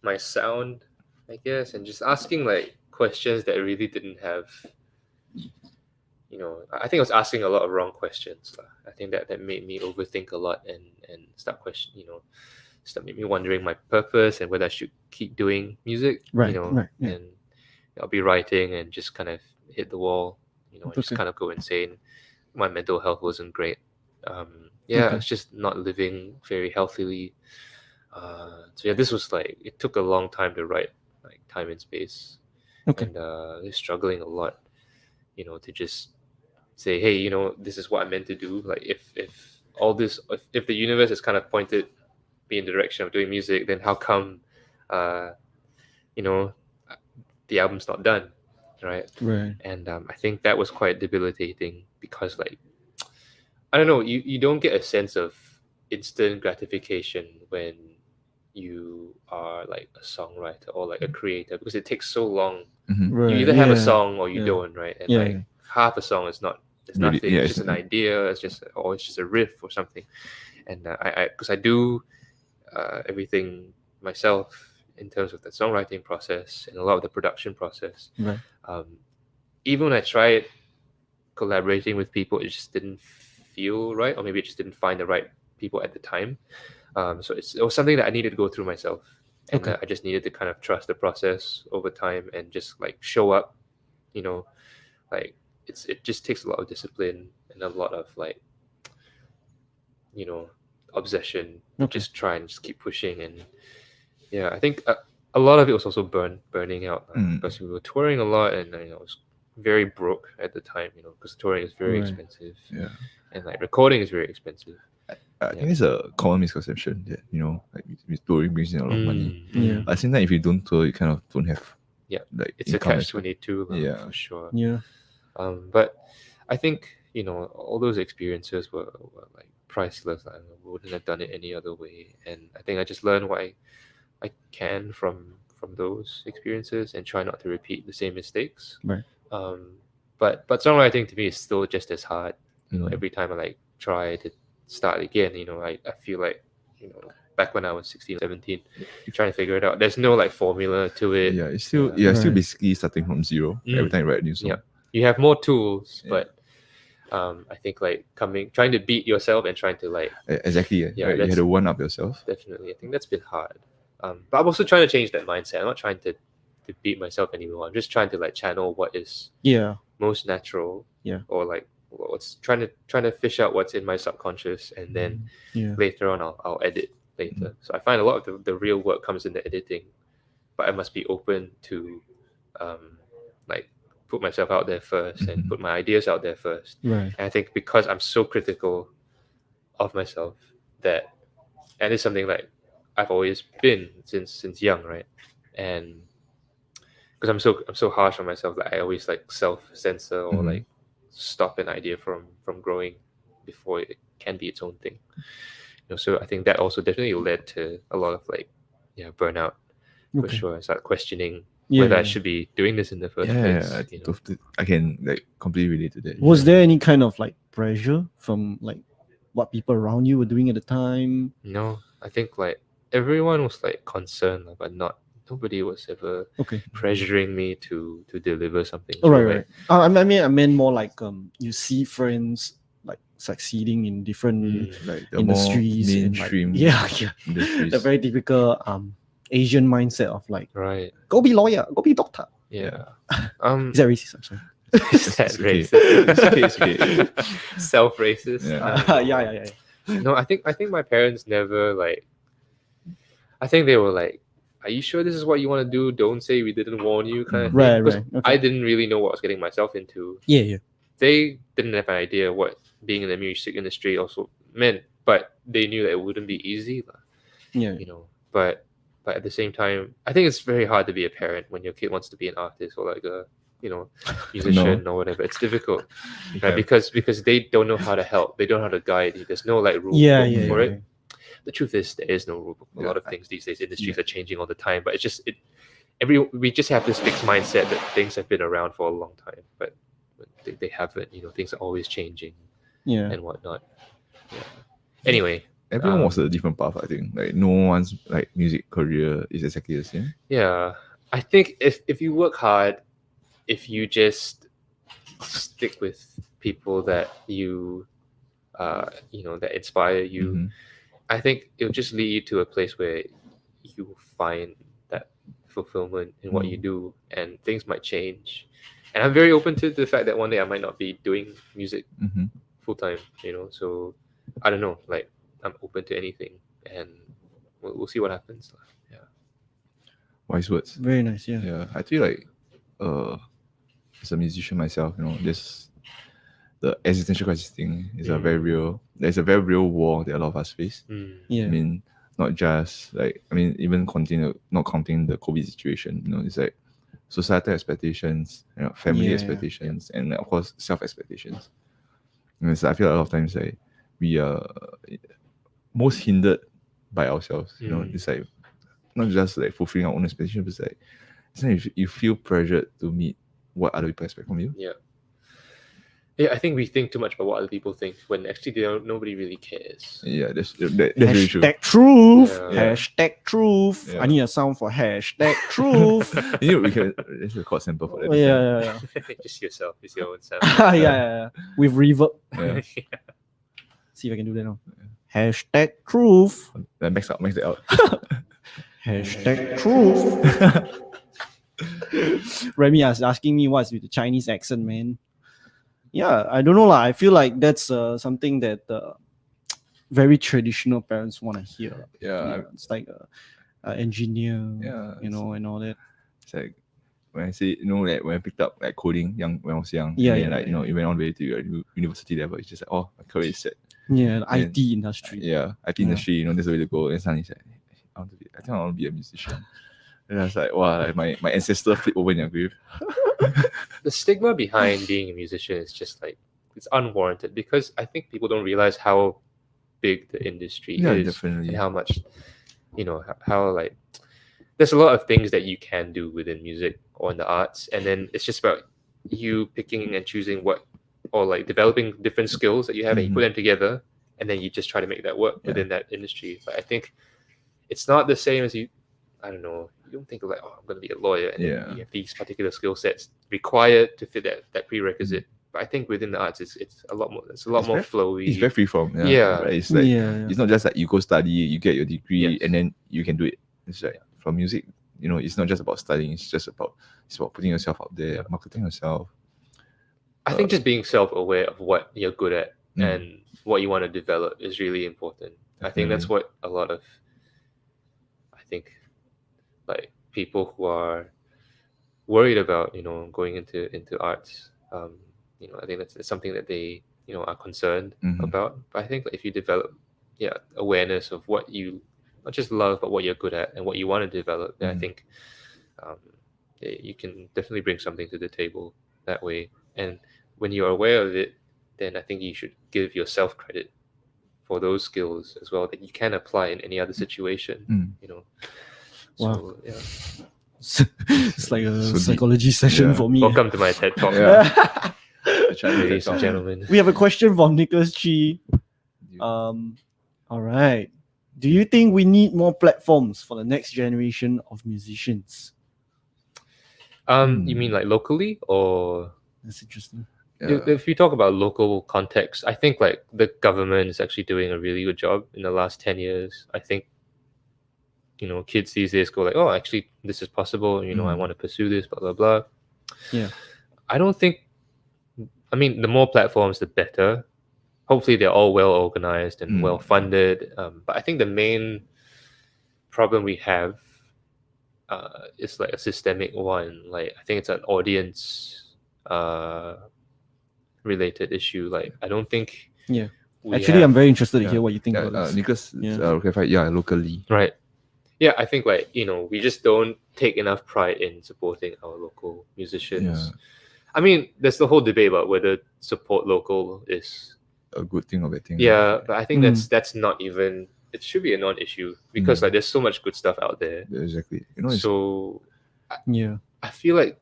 A: my sound, I guess, and just asking like questions that really didn't have. I think I was asking a lot of wrong questions. I think that made me overthink a lot and start made me wondering my purpose and whether I should keep doing music.
B: Right.
A: And I'll be writing and just kind of hit the wall. And just
B: Okay.
A: kind of go insane. My mental health wasn't great.
B: Okay.
A: It's just not living very healthily. So this was like, it took a long time to write, like time and space.
B: Okay.
A: And struggling a lot, to just say, hey, this is what I'm meant to do. Like if all this, if the universe has kind of pointed me in the direction of doing music, then how come, the album's not done, right?
B: Right.
A: And I think that was quite debilitating because, like, I don't know, you don't get a sense of instant gratification when you are like a songwriter or like a creator because it takes so long.
B: Right.
A: You either have a
B: yeah. song
A: or you
B: Yeah.
A: don't, right? And
B: Yeah,
A: like
B: yeah.
A: half a song is not, it's
C: Really,
A: nothing.
C: yeah,
A: It's
C: it's
A: just an idea. It's just a riff or something. And because I do everything myself in terms of the songwriting process and a lot of the production process.
B: Right.
A: Even when I tried collaborating with people, it just didn't feel right, or maybe it just didn't find the right people at the time. So it was something that I needed to go through myself, and
B: Okay.
A: I just needed to kind of trust the process over time and just like show up. Like it just takes a lot of discipline and a lot of like, obsession.
B: Okay.
A: Just try and just keep pushing, and I think a lot of it was also burning out because we were touring a lot, and I was very broke at the time. Because touring is very
B: Right.
A: expensive,
C: Yeah.
A: and like recording is very expensive.
C: I think it's a common misconception that, like with touring brings in a lot of money.
B: Yeah.
C: At the same time, if you don't tour, you kind of don't have like
A: It's a
C: income.
A: catch-22,
C: Yeah.
A: for sure.
B: Yeah.
A: But I think all those experiences were like priceless. I wouldn't have done it any other way, and I think I just learned what I can from those experiences and try not to repeat the same mistakes.
B: Right.
A: But songwriting to me is still just as hard.
C: Mhm.
A: Every time I like try to start again, I feel like back when I was 16, 17, trying to figure it out. There's no like formula to it.
C: Yeah, it's still still
B: Right.
C: basically starting from zero every time you write a new song.
A: Yeah. You have more tools,
C: Yeah.
A: but I think like trying to beat yourself and trying to like
C: Exactly.
A: Yeah,
C: Right? You
A: that's-
C: had to one up yourself.
A: definitely, I think that's been hard. But I'm also trying to change that mindset. I'm not trying to beat myself anymore. I'm just trying to like channel what is
B: Yeah.
A: most natural.
B: Yeah.
A: Or like what's trying to fish out what's in my subconscious, and then
B: Yeah.
A: later on I'll edit later. So I find a lot of the real work comes in the editing, but I must be open to like put myself out there first and put my ideas out there first.
B: Right.
A: And I think because I'm so critical of myself and it's something like I've always been since young, right? And because I'm so harsh on myself, like I always like self-censor or like stop an idea from growing before it can be its own thing. So I think that also definitely led to a lot of like burnout for
B: Okay.
A: sure. I start questioning
B: Yeah.
A: whether I should be doing this in the first place.
C: I can like completely relate to that.
B: Was there any kind of like pressure from like what people around you were doing at the time?
A: No, I think like everyone was like concerned, but not nobody was ever
B: Okay.
A: pressuring me to deliver something.
B: Oh,
A: So,
B: right, right. I meant more like you see friends like succeeding in different
C: Like the
B: industries
C: more
B: and like
C: mainstream industries.
B: the very typical Asian mindset of like
A: right.
B: go be lawyer, go be doctor.
A: Yeah.
B: Is that racist? I'm sorry.
A: Is that
C: It's okay.
A: racist?
C: It's okay, it's okay.
A: Self-racist.
C: Yeah.
A: I don't know.
B: Yeah.
A: No, I think my parents never like. I think they were like, "Are you sure this is what you want to do? Don't say we didn't warn you," kind of thing.
B: Right,
A: Because
B: right. Okay.
A: I didn't really know what I was getting myself into.
B: Yeah.
A: They didn't have an idea what being in the music industry also meant, but they knew that it wouldn't be easy,
B: Yeah.
A: you know. But at the same time, I think it's very hard to be a parent when your kid wants to be an artist or like a musician or whatever. It's difficult, right? Because they don't know how to help. They don't know how to guide you. There's no like rule book for it. The truth is there is no rule book. A lot of things these days, industries are changing all the time. But it's just we just have this fixed mindset that things have been around for a long time, but they haven't. Things are always changing and whatnot. Yeah. Anyway,
C: Everyone was a different path, I think. Like no one's like music career is exactly the same.
A: Yeah, I think if you work hard, if you just stick with people that you that inspire you, I think it'll just lead you to a place where you find that fulfillment in what you do, and things might change. And I'm very open to the fact that one day I might not be doing music full time, so I don't know, like I'm open to anything, and we'll see what happens. Yeah.
C: Wise words.
B: Very nice. Yeah.
C: Yeah, I feel like as a musician myself, this the existential crisis thing is a very real. There's a very real war that a lot of us face.
B: Yeah.
C: I mean, not just like even not counting the COVID situation. It's like societal expectations, family expectations, and of course self expectations. So I feel a lot of times like we are most hindered by ourselves. It's like not just like fulfilling our own expectations, but it's like you feel pressured to meet what other people expect from you.
A: Yeah, I think we think too much about what other people think when actually nobody really cares.
C: Yeah, that's really true.
B: Hashtag truth.
C: Yeah.
B: Hashtag truth.
C: Yeah.
B: I need a sound for hashtag truth.
C: We can. It's a chord sample for that.
B: Yeah.
A: Just yourself. It's your own sound.
B: yeah. With reverb.
C: Yeah.
B: See if I can do that now. Hashtag truth.
C: Then max it out.
B: Hashtag truth. Remy is asking me what's with the Chinese accent, man. Yeah, I don't know. I feel like that's something that very traditional parents want to hear.
C: Yeah.
B: It's like an engineer, and all that.
C: It's like when I say, like when I picked up like coding when I was young,
B: it
C: went all the way to your university level. It's just like, oh, my career is set.
B: Yeah, the IT industry.
C: Yeah, IT industry, there's a way to go. And suddenly it's like, I think I want to be a musician. And I was like, wow, like my ancestor flipped over in their grave.
A: The stigma behind being a musician is just like, it's unwarranted, because I think people don't realize how big the industry is.
C: Definitely.
A: And how much, how like, there's a lot of things that you can do within music or in the arts, and then it's just about you picking and choosing or like developing different skills that you have and you put them together, and then you just try to make that work within that industry. But I think it's not the same as I don't know, you don't think of like, oh, I'm going to be a lawyer, and then you have these particular skill sets required to fit that prerequisite. But I think within the arts, it's a lot more. It's a lot more flowy.
C: It's very freeform.
A: Yeah.
C: Right? It's like it's not just like you go study, you get your degree, and then you can do it. It's like from music, it's not just about studying. It's about putting yourself out there, marketing yourself.
A: I think just being self-aware of what you're good at and what you want to develop is really important. I think that's what a lot of, like people who are worried about, going into arts, I think that's something that they, are concerned about. But I think if you develop, awareness of what you not just love, but what you're good at and what you want to develop, then I think you can definitely bring something to the table that way. And when you're aware of it, then I think you should give yourself credit for those skills as well that you can apply in any other situation.
B: Wow.
A: So, yeah.
B: It's like a psychology session for me.
A: Welcome to my TED Talk, ladies and gentlemen.
B: We have a question from Nicholas Chi. All right. Do you think we need more platforms for the next generation of musicians?
A: You mean like locally or?
B: That's interesting.
A: If you talk about local context, I think like the government is actually doing a really good job in the last 10 years. I think, kids these days go like, oh, actually, this is possible. I want to pursue this, blah, blah, blah.
B: Yeah.
A: I don't think, the more platforms, the better. Hopefully, they're all well organized and well funded. But I think the main problem we have is like a systemic one. Like, I think it's an audience related issue. Like, I don't think.
B: Yeah. Actually, I'm very interested to hear what you think about this.
C: Nicholas, locally.
A: Right. Yeah, I think like, we just don't take enough pride in supporting our local musicians.
C: Yeah.
A: There's the whole debate about whether support local is
C: a good thing or bad thing.
A: Yeah, but I think that's not even. It should be a non-issue because like there's so much good stuff out there.
C: Yeah, exactly.
A: So
B: yeah,
A: I feel like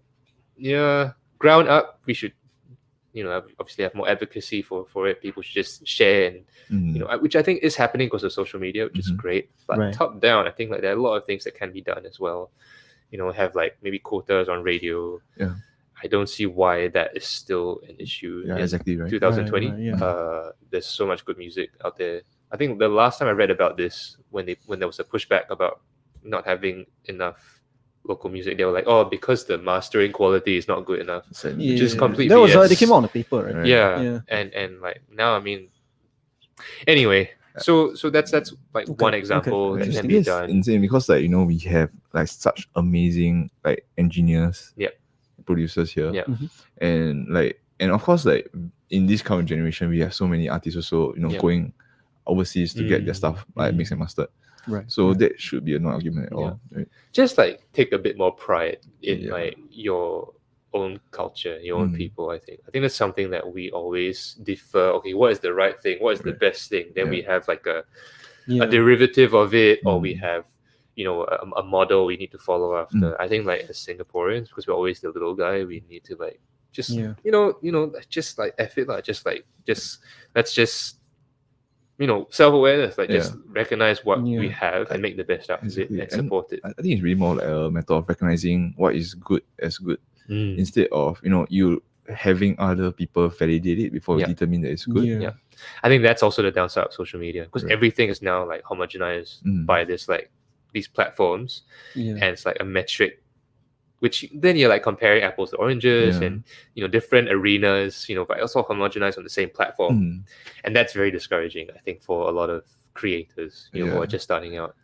A: ground up we should obviously have more advocacy for it. People should just share and which I think is happening because of social media, which is great. But top down, I think like there are a lot of things that can be done as well. Have like maybe quotas on radio.
C: Yeah.
A: I don't see why that is still an issue.
C: Yeah, exactly right.
A: 2020. There's so much good music out there. I think the last time I read about this, when there was a pushback about not having enough local music, they were like, "Oh, because the mastering quality is not good enough," which is completely.
B: That was they came out on the paper, right?
A: Yeah. And like now, anyway. So that's like one example that can be done.
C: It's insane because like we have like such amazing like engineers.
A: Yeah.
C: Producers here, and of course like in this current generation we have so many artists also going overseas to get their stuff like mixed and mastered,
B: right?
C: So that should be no argument at all, right?
A: Just like take a bit more pride in like your own culture, your own people. I think that's something that we always defer. Okay, what is the right thing, what is the best thing, then we have like a derivative of it, or we have a model we need to follow after. I think like as Singaporeans, because we're always the little guy, we need to like just just like F it, like just let's just self-awareness, like just recognize what we have and make the best out of it and support it.
C: I think it's really more like a matter of recognizing what is good as good instead of you having other people validate it before you determine that it's good.
A: I think that's also the downside of social media, because everything is now like homogenized by this like these platforms, and it's like a metric, which then you're like comparing apples to oranges, and different arenas, but also homogenized on the same platform, and that's very discouraging, I think, for a lot of creators who are just starting out.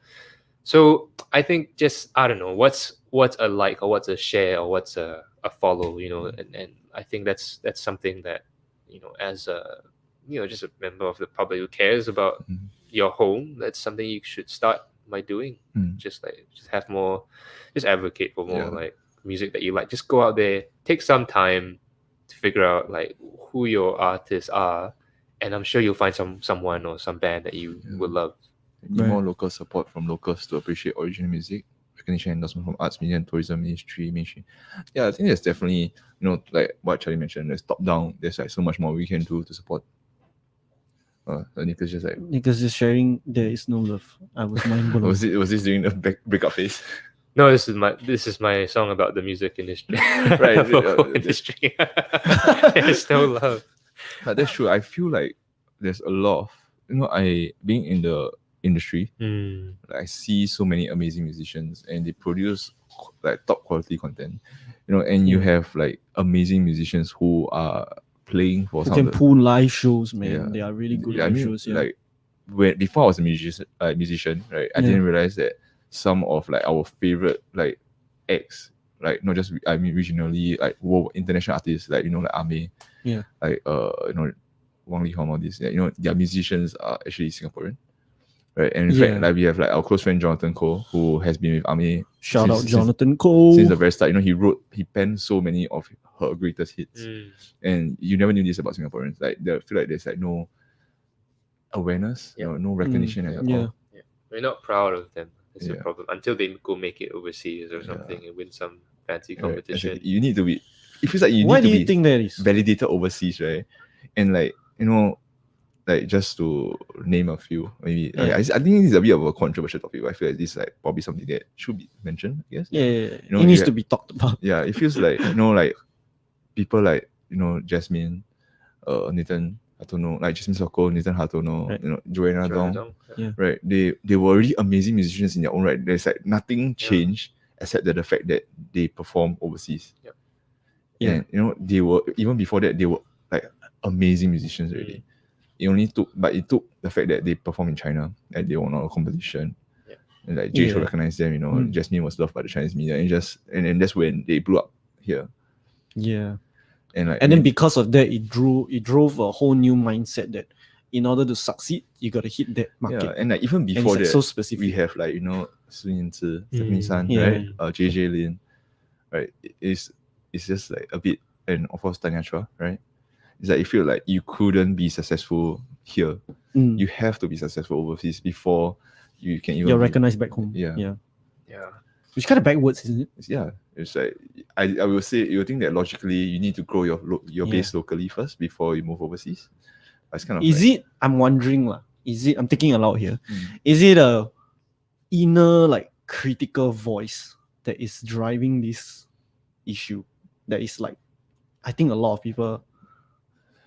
A: So I think just I don't know what's a like or what's a share or what's a follow, and I think that's something that as a just a member of the public who cares about your home, that's something you should start by doing. Just have more, just advocate for more like music that you like. Just go out there, take some time to figure out like who your artists are, and I'm sure you'll find someone or some band that you would love.
C: More local support from locals to appreciate original music, recognition and endorsement from Arts, Media and Tourism Ministry. I think there's definitely like what Charlie mentioned, there's top down, there's like so much more we can do to support. Nicholas
B: just sharing there is no love. I was mind blown.
C: was this during the breakup phase?
A: No, this is my song about the music industry.
C: Right,
A: industry. There's no love.
C: But that's true. I feel like there's a lot of I being in the industry, I see so many amazing musicians and they produce like top quality content. And you have like amazing musicians who are playing for
B: who can pull live shows, man. They are really good live shows.
C: Like before I was a musician, right? I didn't realize that some of like our favorite like acts, like not just regionally, like world international artists, like like Ame, like Wang Li Hong, all these, their musicians are actually Singaporean, right? And in fact, like we have like our close friend Jonathan Cole, who has been with Ame.
B: Shout out Jonathan Cole
C: since the very start. He penned so many of her greatest hits, and you never knew this about Singaporeans. Like I feel like there's like no awareness, no recognition at all.
A: We're not proud of them. That's the problem. Until they go make it overseas or something and win some fancy competition.
C: Right. You need to be. It feels like you
B: Why
C: need
B: do
C: to
B: you think that is
C: validated overseas, right? And like like just to name a few, maybe
B: Yeah.
C: I think it's a bit of a controversial topic, but I feel like this is like probably something that should be mentioned, I guess.
B: Yeah,
C: You know,
B: it needs
C: you
B: to be talked about.
C: Yeah, it feels like, you know, like people like, you know, Jasmine, Nathan Hartono, like Jasmine Sokko, Nathan Hartono,
B: Right.
C: you know, Joanna Dong,
A: Dong,
B: Yeah.
C: right? They were really amazing musicians in their own right. There's like nothing changed except that the fact that they perform overseas.
A: Yep.
B: Yeah.
C: And you know, they were, even before that, they were like amazing musicians already. It took the fact that they performed in China and they won a competition.
A: Yeah.
C: And like Jay
B: Yeah.
C: recognized them, you know, Jasmine was loved by the Chinese media, and then that's when they blew up here.
B: Yeah.
C: And like,
B: And then because of that, it drove a whole new mindset that in order to succeed, you got to hit that market.
C: yeah, and like even
B: And it's
C: before
B: like
C: that,
B: so specific.
C: we have like, you know, Sun Yinzi, Stephanie San,
B: Yeah.
C: right? JJ Lin, right? It's just like a bit, and of course Tanya Chua, right? It's like you feel like you couldn't be successful here. You have to be successful overseas before you can even
B: You're
C: be
B: recognized back home.
C: Yeah.
B: Yeah.
A: Yeah.
B: Which kind of backwards, isn't it?
C: Yeah, it's like I will say, you think that logically you need to grow your base locally first before you move overseas. It's kind of
B: Is
C: like,
B: it? I'm wondering, I'm thinking aloud here. Is it a inner like critical voice that is driving this issue? That is like, I think a lot of people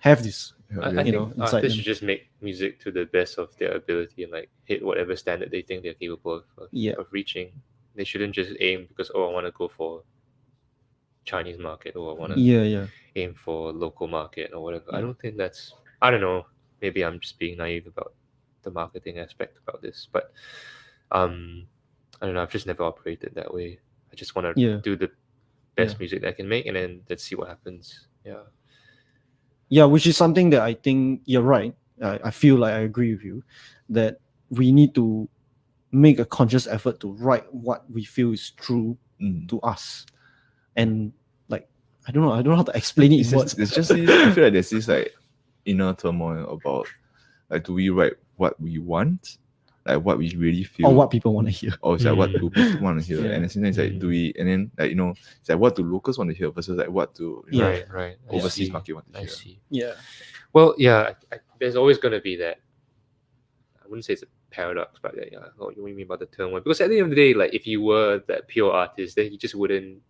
B: have this.
C: yeah,
A: I
C: yeah.
B: you know,
A: think
B: inside
A: artists
B: them.
A: should just make music to the best of their ability and like hit whatever standard they think they're capable of reaching. They shouldn't just aim because I want to go for Chinese market or I want to aim for local market or whatever. I don't think that's, I don't know, maybe I'm just being naive about the marketing aspect about this, but I don't know, I've just never operated that way. I just want to do the best music that I can make and then let's see what happens.
B: Yeah, which is something that I think you're right. I feel like I agree with you that we need to make a conscious effort to write what we feel is true to us. And like, I don't know how to explain it in words.
C: It's just this, I feel like there's this like inner turmoil about like, do we write what we want, like what we really feel,
B: or what people want to hear,
C: or it's like what do people want to hear,
B: Yeah.
C: and then it's like, do we, and then like, you know, it's like what do locals want to hear versus like what do, you know,
A: Right.
C: overseas market want to
A: I
C: hear.
A: see.
B: Yeah.
A: Well, yeah, there's always going to be that. I wouldn't say it's a paradox, but what do you mean by the turmoil? Because at the end of the day, like if you were that pure artist, then you just wouldn't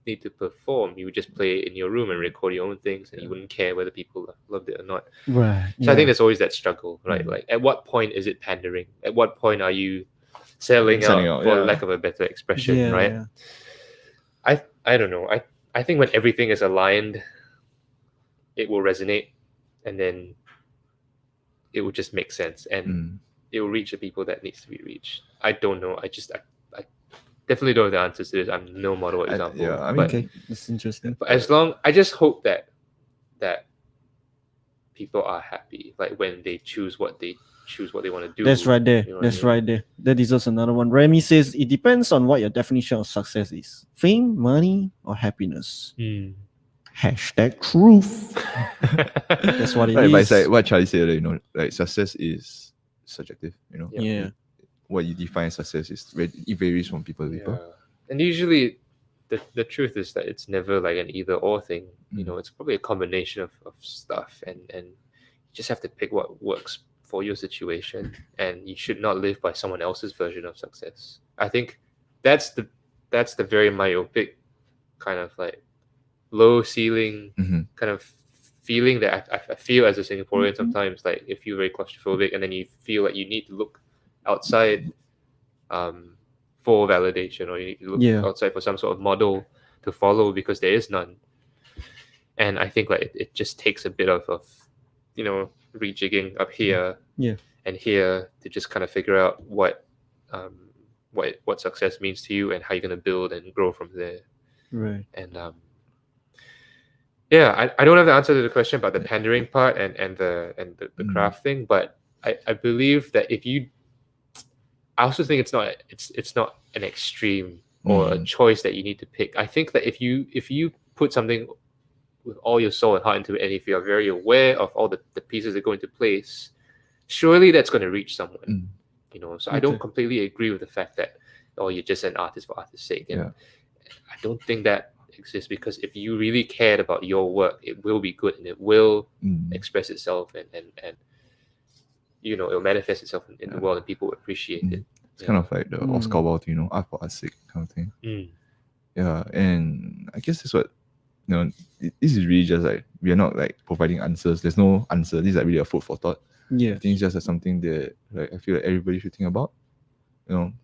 A: need to perform. You would just play in your room and record your own things, and you wouldn't care whether people loved it or not.
B: Right.
A: So I think there's always that struggle, right? Like at what point is it pandering? At what point are you selling out, for lack of a better expression, right?
B: Yeah.
A: I don't know. I think when everything is aligned, it will resonate, and then it will just make sense, and it will reach the people that needs to be reached. I don't know. I definitely don't have the answers to this. I'm no model example.
C: I mean,
A: but,
B: Okay, that's interesting.
A: but I just hope that people are happy, like when they choose what they want to do.
B: That's right there.
A: You know what I
B: That's
A: mean?
B: right there. That deserves another one. Remy says it depends on what your definition of success is: fame, money, or happiness. Hashtag truth. That's what it
C: right,
B: is.
C: but it's like what Charlie said, you know, like success is subjective, you know.
B: Yeah.
C: What you define as success it varies from people to people.
A: And usually the truth is that it's never like an either or thing. You know, it's probably a combination of stuff, and you just have to pick what works for your situation, and you should not live by someone else's version of success. I think that's the very myopic kind of like low ceiling kind of feeling that I feel as a Singaporean sometimes. Like if you're very claustrophobic and then you feel like you need to look outside for validation, or you need to look outside for some sort of model to follow because there is none. And I think like it just takes a bit of you know, rejigging up here and here to just kind of figure out what success means to you and how you're going to build and grow from there.
B: Right.
A: And I don't have the answer to the question about the pandering part and the craft thing, but I believe that I also think it's not an extreme or a choice that you need to pick. I think that if you put something with all your soul and heart into it, and if you're very aware of all the pieces that go into place, surely that's going to reach someone. You know, so I don't completely agree with the fact that you're just an artist for artist's sake. And I don't think that exists, because if you really cared about your work, it will be good and it will express itself and it'll manifest itself in the world and people will appreciate it.
C: It's kind of like the Oscar Wilde, art for art's sake kind of thing. Yeah, and I guess that's what this is really just like we are not like providing answers. There's no answer. This is like really a food for thought.
B: Yeah,
C: I think it's just like something that like I feel like everybody should think about.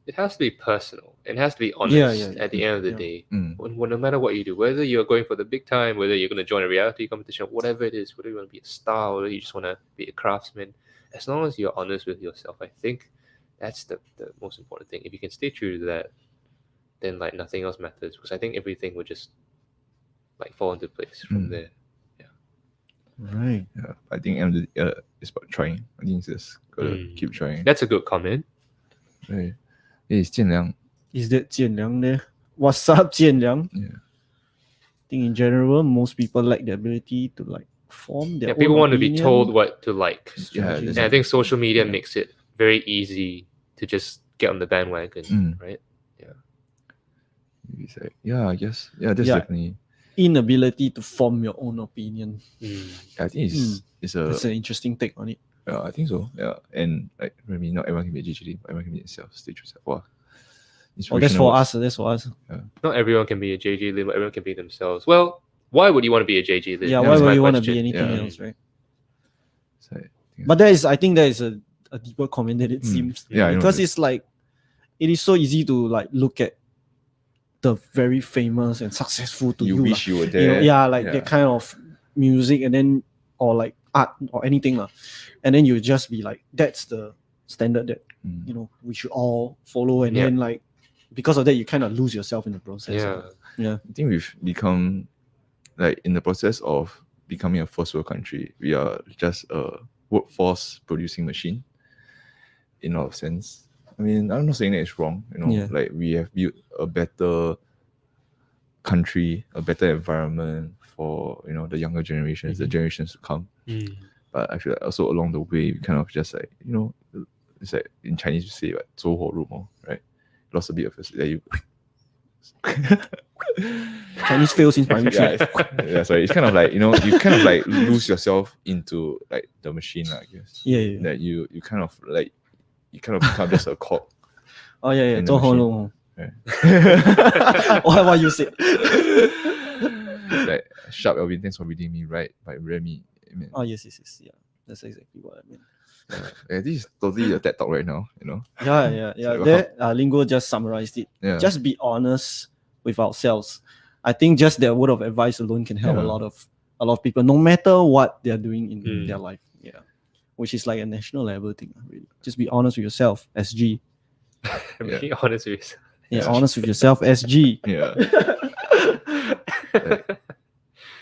A: It has to be personal. It has to be honest at the end of the day. When no matter what you do, whether you're going for the big time, whether you're going to join a reality competition, whatever it is, whether you want to be a star, whether you just want to be a craftsman, as long as you're honest with yourself, I think that's the most important thing. If you can stay true to that, then like nothing else matters, because I think everything will just like fall into place from there.
B: Right.
C: Yeah, I think it's about trying. I think it's just gotta keep trying.
A: That's a good comment.
C: Right. Hey, it's Jian Liang.
B: Is that Jian Liang there? What's up, Jian Liang?
C: Yeah.
B: I think in general, most people lack the ability to like form their own
A: people want to be
B: opinion.
A: told what to like.
C: Yeah,
A: And I think social media makes it very easy to just get on the bandwagon, right?
C: It's like, I guess. Yeah, that's definitely
B: inability to form your own opinion.
C: I think it's
B: That's an interesting take on it.
C: Yeah, I think so. Yeah, and like maybe not everyone can be a JJ, but everyone can be themselves. Stay true self. Wow.
B: That's for us. That's for us.
C: Yeah.
A: Not everyone can be a JJ Lim, but everyone can be themselves. Well, why would you want to be a JJ Lim?
B: Yeah, why would you want to be anything else, right?
C: So,
B: but I think that is a deeper comment than it seems.
C: Yeah,
B: because it's like it is so easy to like look at the very famous and successful to you.
C: Wish you were there.
B: That kind of music, and then or like art or anything, and then you just be like, that's the standard that we should all follow, and then like because of that you kind of lose yourself in the process.
C: I think we've become like in the process of becoming a first world country, we are just a workforce producing machine in a lot of sense. I mean, I'm not saying that it's wrong, like we have built a better country, a better environment for the younger generations, the generations to come. But I feel like also along the way we kind of just like it's like in Chinese you say like 走火入魔, right? Lost a bit of you.
B: Chinese fails since primary three.
C: Sorry. It's kind of like you kind of like lose yourself into like the machine, I guess.
B: Yeah.
C: That you kind of become just a cog.
B: Oh yeah. 走火入魔.
C: Yeah.
B: What you say?
C: Like Sharp Alvin, thanks for reading me right by Remy. Amen.
B: Oh yes. Yeah, that's exactly what I mean.
C: Yeah, this is totally a TED talk right now,
B: Yeah. That Lingo just summarized it.
C: Yeah.
B: Just be honest with ourselves. I think just that word of advice alone can help a lot of people, no matter what they're doing in their life. Yeah, which is like a national level thing. Really, just be honest with yourself, SG.
A: Be honest with yourself.
B: Yeah, honest with yourself, SG.
C: Yeah.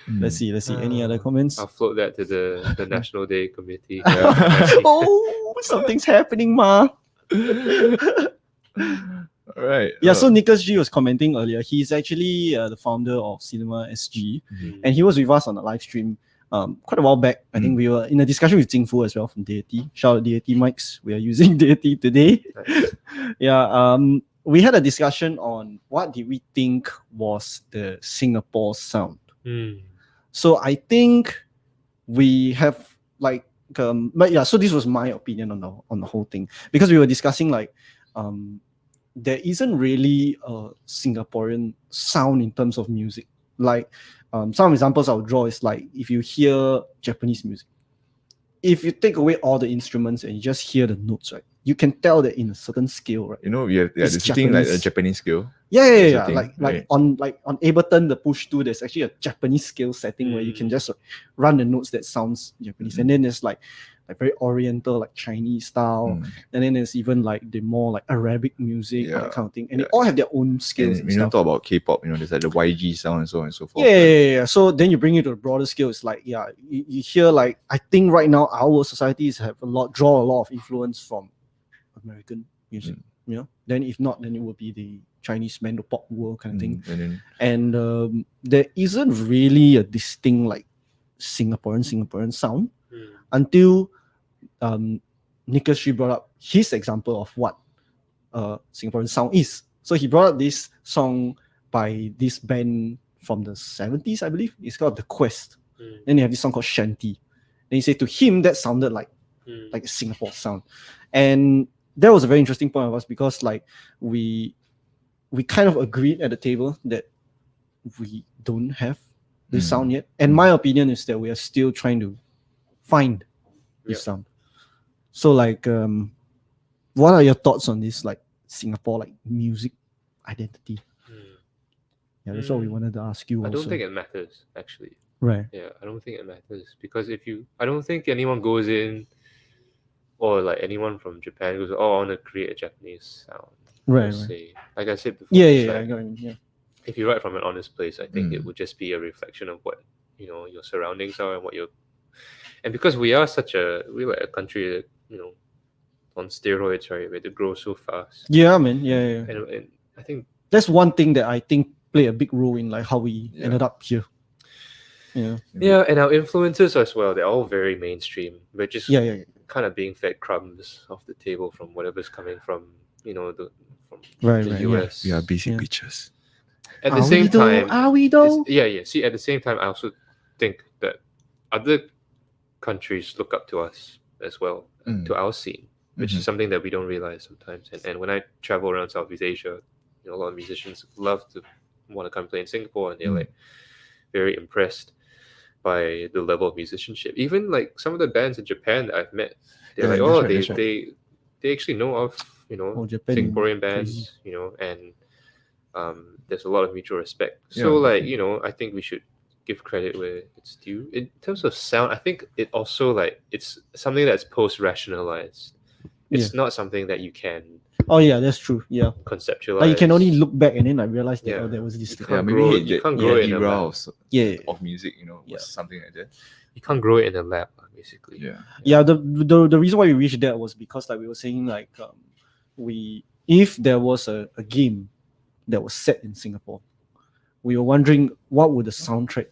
B: Let's see. Any other comments?
A: I'll float that to the National Day Committee.
B: Oh, something's happening, ma.
C: All right.
B: Yeah, so Nicholas G was commenting earlier. He's actually the founder of Cinema SG, and he was with us on a live stream quite a while back. I think we were in a discussion with Jing Fu as well from Deity. Shout out Deity mics. We are using Deity today.
A: Nice.
B: We had a discussion on what did we think was the Singapore sound. So I think we have like so this was my opinion on the whole thing, because we were discussing like there isn't really a Singaporean sound in terms of music. Like some examples I'll draw is like if you hear Japanese music, if you take away all the instruments and you just hear the notes, right, you can tell that in a certain scale, right?
C: We have this thing like a Japanese scale.
B: Yeah. Like on Ableton, the push 2, there's actually a Japanese scale setting where you can just run the notes that sounds Japanese, and then there's like very Oriental, like Chinese style, and then there's even like the more like Arabic music, that kind of thing, and they all have their own scales.
C: And we don't talk about K-pop, there's like the YG sound and so on and so forth.
B: Yeah. So then you bring it to a broader scale. It's like you hear like, I think right now our societies draw a lot of influence from American music. Then if not, then it would be the Chinese Mandopop world kind of thing. And there isn't really a distinct like Singaporean sound until Nicholas Shi brought up his example of what Singaporean sound is. So he brought up this song by this band from the 70s, I believe. It's called The Quest. Then they have this song called Shanty. Then he said to him that sounded like like a Singapore sound. And that was a very interesting point of us because like we kind of agreed at the table that we don't have this sound yet. And my opinion is that we are still trying to find this sound. So like what are your thoughts on this like Singapore like music identity? Yeah, that's what we wanted to ask you.
A: I
B: also.
A: don't think it matters actually.
B: Right.
A: Yeah, I don't think it matters because I don't think anyone goes in or like anyone from Japan goes, oh, I want to create a Japanese sound.
B: Right.
A: Say, like I said before.
B: Yeah,
A: like,
B: I got it. Yeah.
A: If you write from an honest place, I think it would just be a reflection of what your surroundings are and what you're. And because we're like a country that on steroids, right? We had to grow so fast.
B: Yeah, man. Yeah.
A: And I think
B: that's one thing that I think played a big role in like how we ended up here.
A: Yeah, and our influences as well, they're all very mainstream. We're just kind of being fed crumbs off the table from whatever's coming from the US.
C: We are basic bitches.
A: At the same time,
B: are we though?
A: See, at the same time, I also think that other countries look up to us as well, to our scene, which is something that we don't realize sometimes. And when I travel around Southeast Asia, a lot of musicians love to want to come play in Singapore, and they're like very impressed by the level of musicianship. Even like some of the bands in Japan that I've met, they're they actually know of Singaporean bands, and there's a lot of mutual respect. So I think we should give credit where it's due. In terms of sound, I think it also like it's something that's post-rationalized. It's not something that you can.
B: Oh yeah, that's true. Yeah,
A: conceptualize.
B: Like you can only look back and then I realized that there was this.
A: You can't grow it in a lab.
C: Of music, was something like that.
A: You can't grow it in a lab, basically.
B: Yeah. The reason why we reached that was because like we were saying like if there was a game that was set in Singapore, we were wondering what would the soundtrack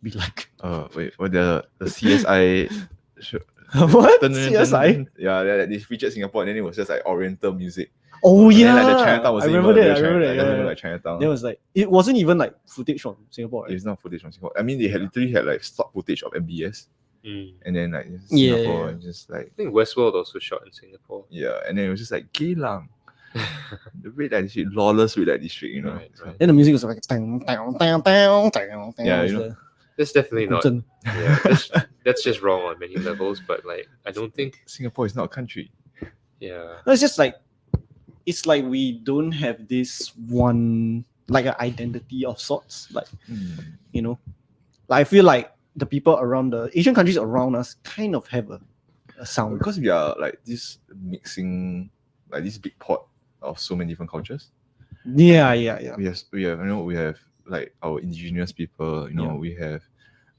B: be like.
C: What the CSI show.
B: What? CSI?
C: Yeah, they featured Singapore and then it was just like Oriental music.
B: Oh yeah,
C: like the Chinatown was
B: I remember that.
C: Like Chinatown.
B: It was like it wasn't even like footage from Singapore. Right?
C: It's not footage from Singapore. I mean, they literally had like stock footage of MBS, and then like Singapore and just like.
A: I think Westworld also shot in Singapore.
C: Yeah, and then it was just like Geylang, the red light district, lawless red light district,
B: Right. Then the music was like
A: That's definitely not. Yeah, that's just wrong on many levels. But like, I don't think
C: Singapore is not a country.
A: Yeah,
B: no, it's just like we don't have this one like an identity of sorts. Like like I feel like the people around the Asian countries around us kind of have a sound
C: because we are like this mixing, like this big pot of so many different cultures.
B: Yeah.
C: We have like our indigenous people, we have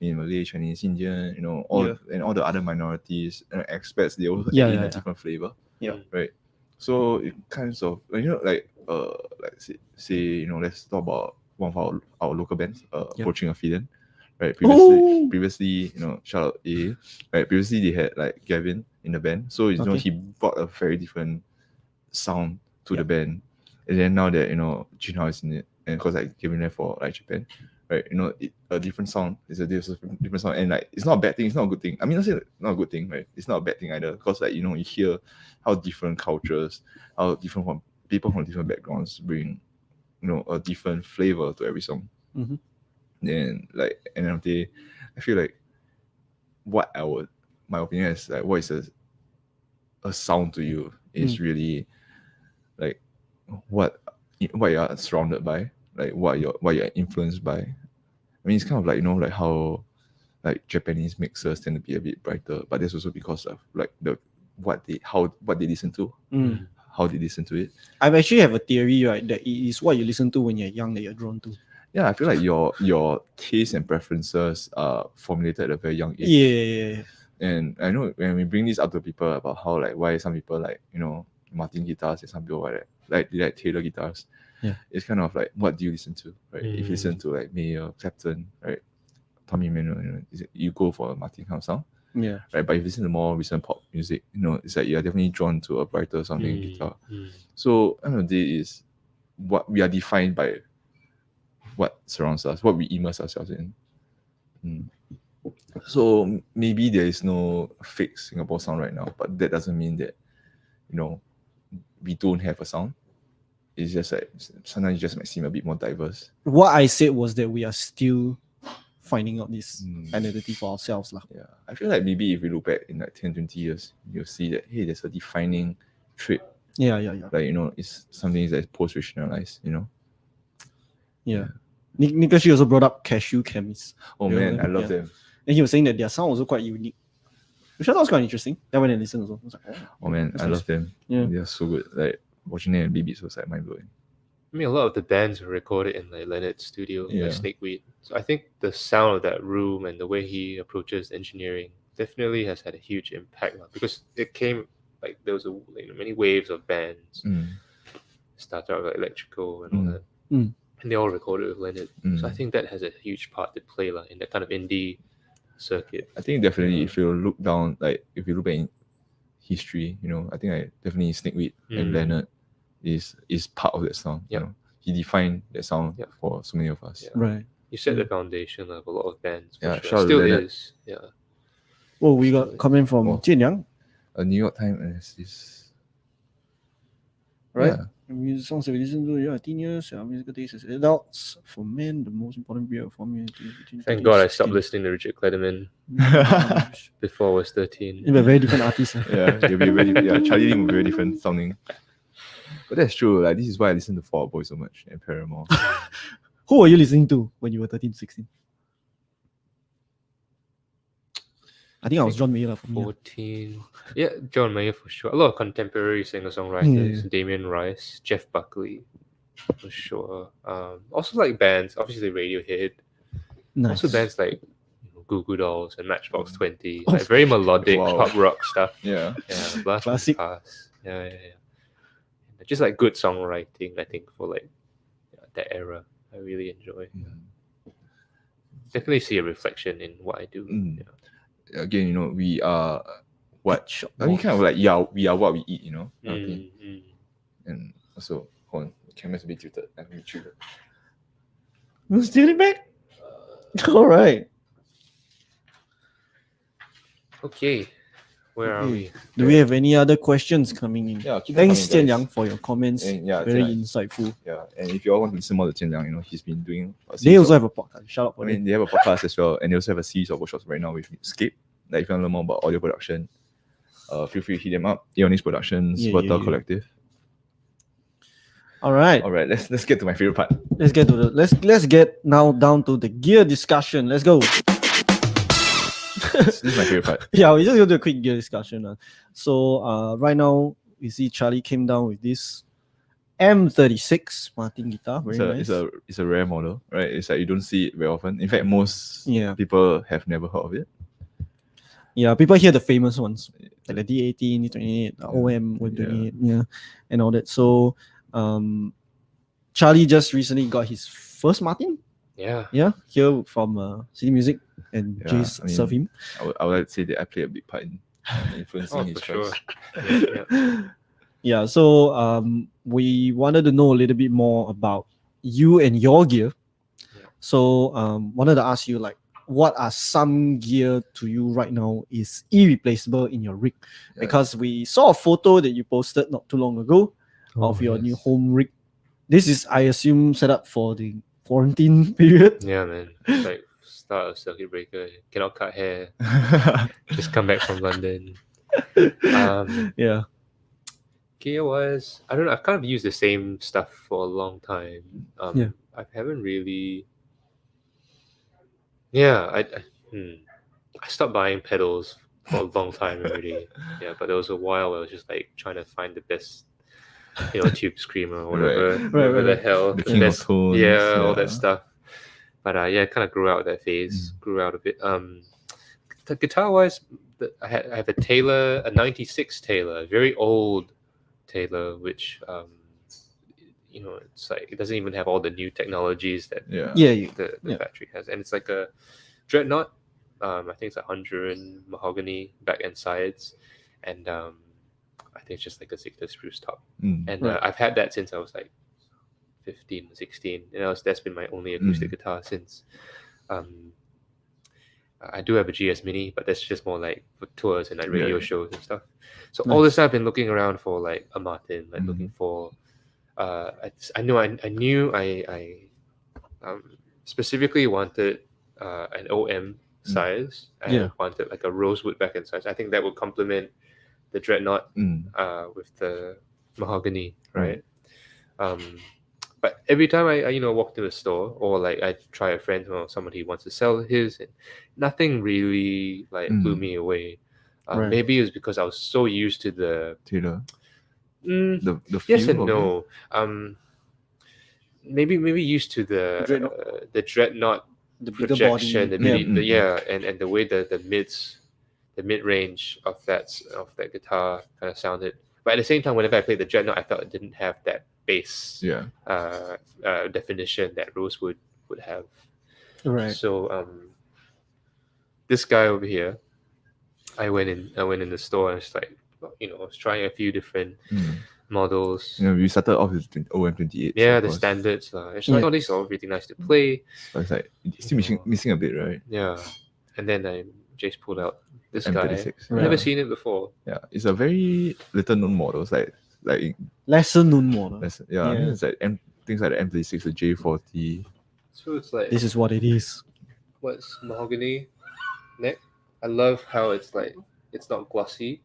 C: Malay, Chinese, Indian, and all the other minorities and expats, they also add in a different flavor.
B: Yeah.
C: Right. So it kind of like say let's talk about one of our local bands, Approaching a Feeling. Right. Previously, shout out A. Right. Previously they had like Gavin in the band. So he brought a very different sound to the band. And then now that Junhao is in it, and of course like Gavin left for like Japan, right? A different sound is a different sound, and like it's not a bad thing, it's not a good thing. I mean, I say not a good thing, right? It's not a bad thing either, because like you hear how different cultures, how different people from different backgrounds bring, a different flavor to every song. Then like at the end of the day, I feel like my opinion is like what is a sound to you is really like what you are surrounded by, like what you're influenced by. I mean, it's kind of like like how like Japanese mixers tend to be a bit brighter, but that's also because of like what they listen to, how they listen to it.
B: I actually have a theory, right, that it is what you listen to when you're young that you're drawn to.
C: Yeah, I feel like your tastes and preferences are formulated at a very young age.
B: Yeah.
C: And I know when we bring this up to people about how like why some people like Martin guitars and some people like they like Taylor guitars.
B: Yeah,
C: it's kind of like what do you listen to, right? If you listen to like Mayer, Clapton, right, Tommy Emmanuel, you go for a Martin kind of sound.
B: Yeah,
C: right. But if you listen to more recent pop music, it's like you're definitely drawn to a brighter sounding guitar. So end of the day is what we are defined by, what surrounds us, what we immerse ourselves in. So maybe there is no fixed Singapore sound right now, but that doesn't mean that, we don't have a sound. It's just like sometimes it just might seem a bit more diverse.
B: What I said was that we are still finding out this identity for ourselves.
C: Yeah. I feel like maybe if we look back in like 10, 20 years, you'll see that, hey, there's a defining trait.
B: Yeah.
C: Like, it's something that's post-rationalized,
B: Yeah. Nick she also brought up Cashew Chemist.
C: Oh man, I love them.
B: And he was saying that their sound was also quite unique, which I thought was quite interesting. Then when I listened also, I was like,
C: oh man, I love them.
B: Yeah.
C: They're so good. Like watching them in BBs was like mind blowing.
A: I mean, a lot of the bands were recorded in like Leonard's studio, like Snakeweed. So I think the sound of that room and the way he approaches engineering definitely has had a huge impact because it came like there was many waves of bands. Started out like electrical and all that, and they all recorded with Leonard. So I think that has a huge part to play in that kind of indie circuit.
C: I think definitely if you look at in history, I think definitely Snakeweed and Leonard is part of that sound. He defined that sound for so many of us.
A: Yeah.
B: Right.
A: You set the foundation of a lot of bands.
C: Yeah,
A: sure. Still is. Yeah.
B: Oh, we got comment from Jian Yang.
C: A New York Times analysis.
B: Right.
C: Yeah.
B: Music songs that we listen to, teen years, musical taste as adults. For men, the most important period for me.
A: Thank God I stopped listening to Richard Clayderman before I was 13.
B: You're a very different artist.
C: Yeah, you'll be very Charlie Lim will be very different sounding. But that's true. Like this is why I listen to Fall Out Boy so much and Paramore.
B: Who were you listening to when you were 13, 16? I think I was John Mayer for me.
A: 14. Yeah, John Mayer for sure. A lot of contemporary singer-songwriters. Damien Rice, Jeff Buckley for sure. Also like bands, obviously Radiohead.
B: Nice.
A: Also bands like Goo Goo Dolls and Matchbox 20. Like very melodic pop rock stuff.
C: Yeah.
A: Yeah, Blast from the
B: Classic.
A: Past. Yeah. Just like good songwriting, I think, for like that era. I really enjoy. Definitely see a reflection in what I do.
C: Again, we are what I mean, kind of like we are what we eat, and also hold on, the camera's a bit tilted. I'm tilted.
B: Let's steal it back. All right.
A: Okay, where are we?
B: Do we have any other questions coming in?
C: Yeah, keep
B: Thanks,
C: coming,
B: Jian
C: guys.
B: Yang, for your comments.
C: And
B: Very insightful.
C: Yeah, and if you all want to listen more to Jian Yang, he's been doing.
B: They also have a podcast. Shout out for
C: I mean, they have a podcast as well, and they also have a series of workshops right now with Escape. Like if you want to learn more about audio production, feel free to hit them up. Aeonis Productions, Verta Collective.
B: All right.
C: Let's get to my favorite part.
B: Let's get now down to the gear discussion. Let's go.
C: This is my favorite part.
B: Yeah, we just go to a quick gear discussion. So right now you see Charlie came down with this M36 Martin guitar. Very nice.
C: It's a rare model, right? It's like you don't see it very often. In fact, most people have never heard of it.
B: Yeah, people hear the famous ones like the D18, D28, OM 128, and all that. So Charlie just recently got his first Martin.
A: Yeah,
B: here from City Music, and Jace serve him.
C: I would like to say that I play a big part in influencing his choice.
B: Yeah, so we wanted to know a little bit more about you and your gear. So wanted to ask you, like, what are some gear to you right now is irreplaceable in your rig? Because we saw a photo that you posted not too long ago of your new home rig. This is, I assume, set up for the quarantine period.
A: Yeah, man. Like start of circuit breaker. Cannot cut hair. Just come back from London. Gear wise, I don't know. I've kind of used the same stuff for a long time. I haven't really. I stopped buying pedals for a long time already. But there was a while where I was just like trying to find the best, tube screamer or whatever, the hell,
C: the king of tones,
A: all that stuff. But kind of grew out of that phase. Grew out of it. The guitar wise, I have a Taylor, a '96 Taylor, a very old Taylor, which it's like it doesn't even have all the new technologies that the factory has, and it's like a dreadnought. I think it's 100 mahogany back and sides, and I think it's just like a Ziegler spruce top. And I've had that since I was like 15, 16. That's been my only acoustic guitar since. I do have a GS Mini, but that's just more like for tours and like radio shows and stuff. So
B: Nice.
A: all this time I've been looking around for like a Martin, like looking for. I knew I specifically wanted an OM size. I wanted like a rosewood back end size. I think that would complement the dreadnought with the mahogany, right? But every time I walk to the store or like I try a friend or somebody wants to sell his, and nothing really like blew me away.
B: Right.
A: Maybe it was because I was so used to the
C: Taylor.
A: Mm,
C: The
A: yes
C: feel
A: and
C: of
A: no. Maybe used to the dreadnought
B: The bigger
A: projection,
B: body.
A: and the way the mid range of that guitar kind of sounded. But at the same time, whenever I played the dreadnought, I felt it didn't have that bass definition that Rosewood would have.
B: Right.
A: So this guy over here, I went in the store and it's like, I was trying a few different models.
C: We started off with OM28.
A: Yeah, the standards. It's like, these are all really nice to play.
C: So it's like, it's still missing a bit, right?
A: Yeah. And then Jace pulled out this
C: M36.
A: guy. I've never seen it before.
C: Yeah, it's a very little known model. It's like
B: lesser known model.
C: I mean, it's like things like the M36, the J40.
A: So it's like,
B: this is what it is.
A: What's mahogany neck? I love how it's like, it's not glossy.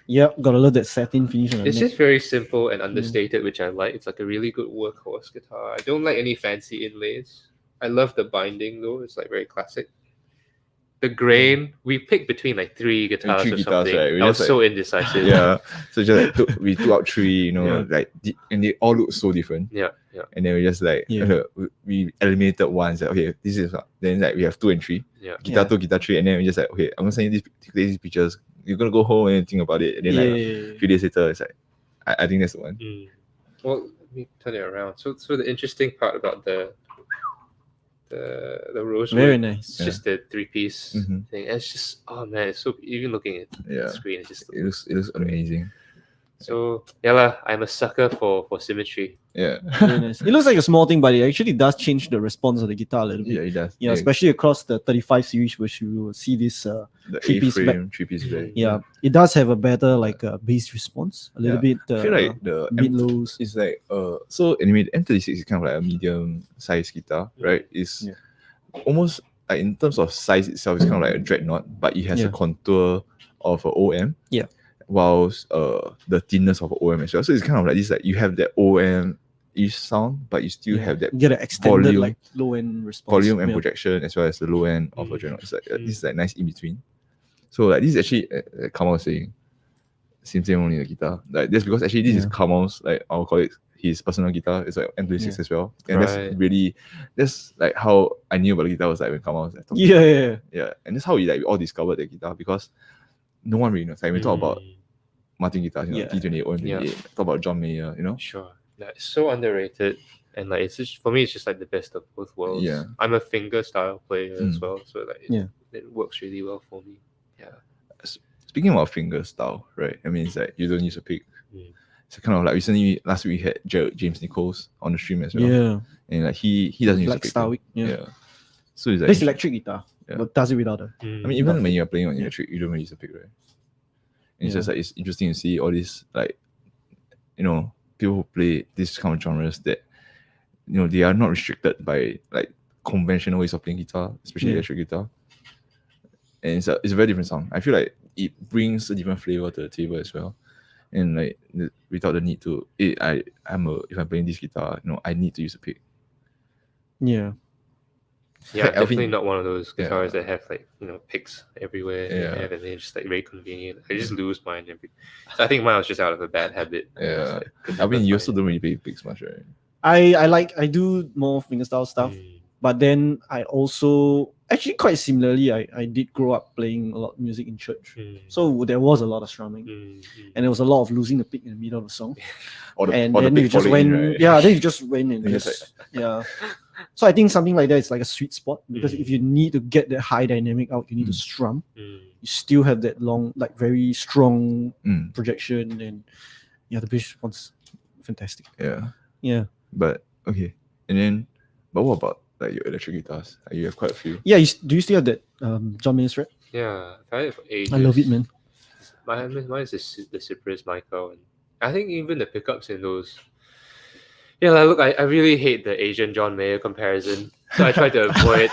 B: Yep, gotta love that satin finish on the
A: It's
B: neck.
A: just very simple and understated, which I like. It's like a really good workhorse guitar. I don't like any fancy inlays. I love the binding though. It's like very classic. The grain, we picked between like three guitars or something.
C: Right?
A: I was so indecisive.
C: Yeah, so just like we took out three, like and they all look so different.
A: Yeah.
C: And then we just like we eliminated one. Like, okay, this is then like we have 2 and 3.
A: Yeah.
C: Guitar 2, guitar 3, and then we just like, okay, I'm gonna send you these pictures. You're gonna go home and think about it. And then like a few days later, it's like I think that's the one.
A: Well, let me turn it around. So the interesting part about the Rosewood,
B: very nice.
A: It's just the 3-piece thing. And it's just, oh man, it's so, even looking at the screen, it
C: looks amazing.
A: So yeah, I'm a sucker for symmetry.
C: Yeah.
B: Very nice. It looks like a small thing, but it actually does change the response of the guitar a little bit.
C: Yeah, it does.
B: Yeah, especially across the 35 series, which you will see this
C: the
B: 3-piece back.
C: 3-piece back.
B: Yeah, it does have a better like bass response, a little bit.
C: I feel like the
B: mid lows.
C: It's like so anyway, the M36 is kind of like a medium size guitar, right? It's almost like in terms of size itself, it's kind of like a dreadnought, but it has a contour of an OM.
B: Yeah.
C: Whilst the thinness of an OM as well. So it's kind of like this, like you have that OM-ish sound, but you still have that
B: you get an extended
C: volume,
B: like low end response.
C: volume and projection as well as the low end of a dreadnought. It's like this is like nice in between. So like this is actually Kamal was saying, same only the guitar. Like that's because actually this is Kamal's, like our colleagues, his personal guitar. It's like M26 as well, and that's like how I knew about the guitar was like when Kamal was like talking. Yeah, and that's how we all discovered the guitar, because no one really knows. Like we talk about Martin guitars, T28, OM28, talk about John Mayer,
A: Sure. It's so underrated, and like it's just, for me, it's just like the best of both worlds.
C: Yeah.
A: I'm a finger style player as well, so like it works really well for me. Yeah.
C: Speaking about finger style, right? I mean, it's like you don't use a pick. It's kind of like last week we had James Nichols on the stream as well. Yeah. And like he doesn't use a pick.
B: Style.
C: So it's like
B: this electric guitar, but does it without a.
C: I mean, even when you're playing on electric, you don't really use a pick, right? And it's just like it's interesting to see all these like people who play this kind of genres that they are not restricted by like conventional ways of playing guitar, especially electric guitar. And it's a very different sound. I feel like it brings a different flavor to the table as well. And like without the need to, if I'm playing this guitar, I need to use a pick.
B: Yeah.
A: Yeah, definitely not one of those guitars that have like picks everywhere. And they're just like very convenient. I just lose mine so I think mine was just out of a bad habit.
C: Yeah, I mean you also don't really play picks much, right?
B: I do more fingerstyle stuff, but then I also actually quite similarly I did grow up playing a lot of music in church, so there was a lot of strumming, and there was a lot of losing the pick in the middle of the song, then you just went, then you just went and just So I think something like that is like a sweet spot, because if you need to get that high dynamic out, you need to strum. You still have that long, like very strong projection, and the bass response fantastic.
C: Yeah. But okay, but what about like your electric guitars? You have quite a few.
B: Yeah, do you still have that John Mayer Strat?
A: Yeah, I've had it for ages.
B: I love it, man.
A: Mine is the Cypress Michael, and I think even the pickups in those. Yeah, like, look, I really hate the Asian John Mayer comparison, so I try to avoid.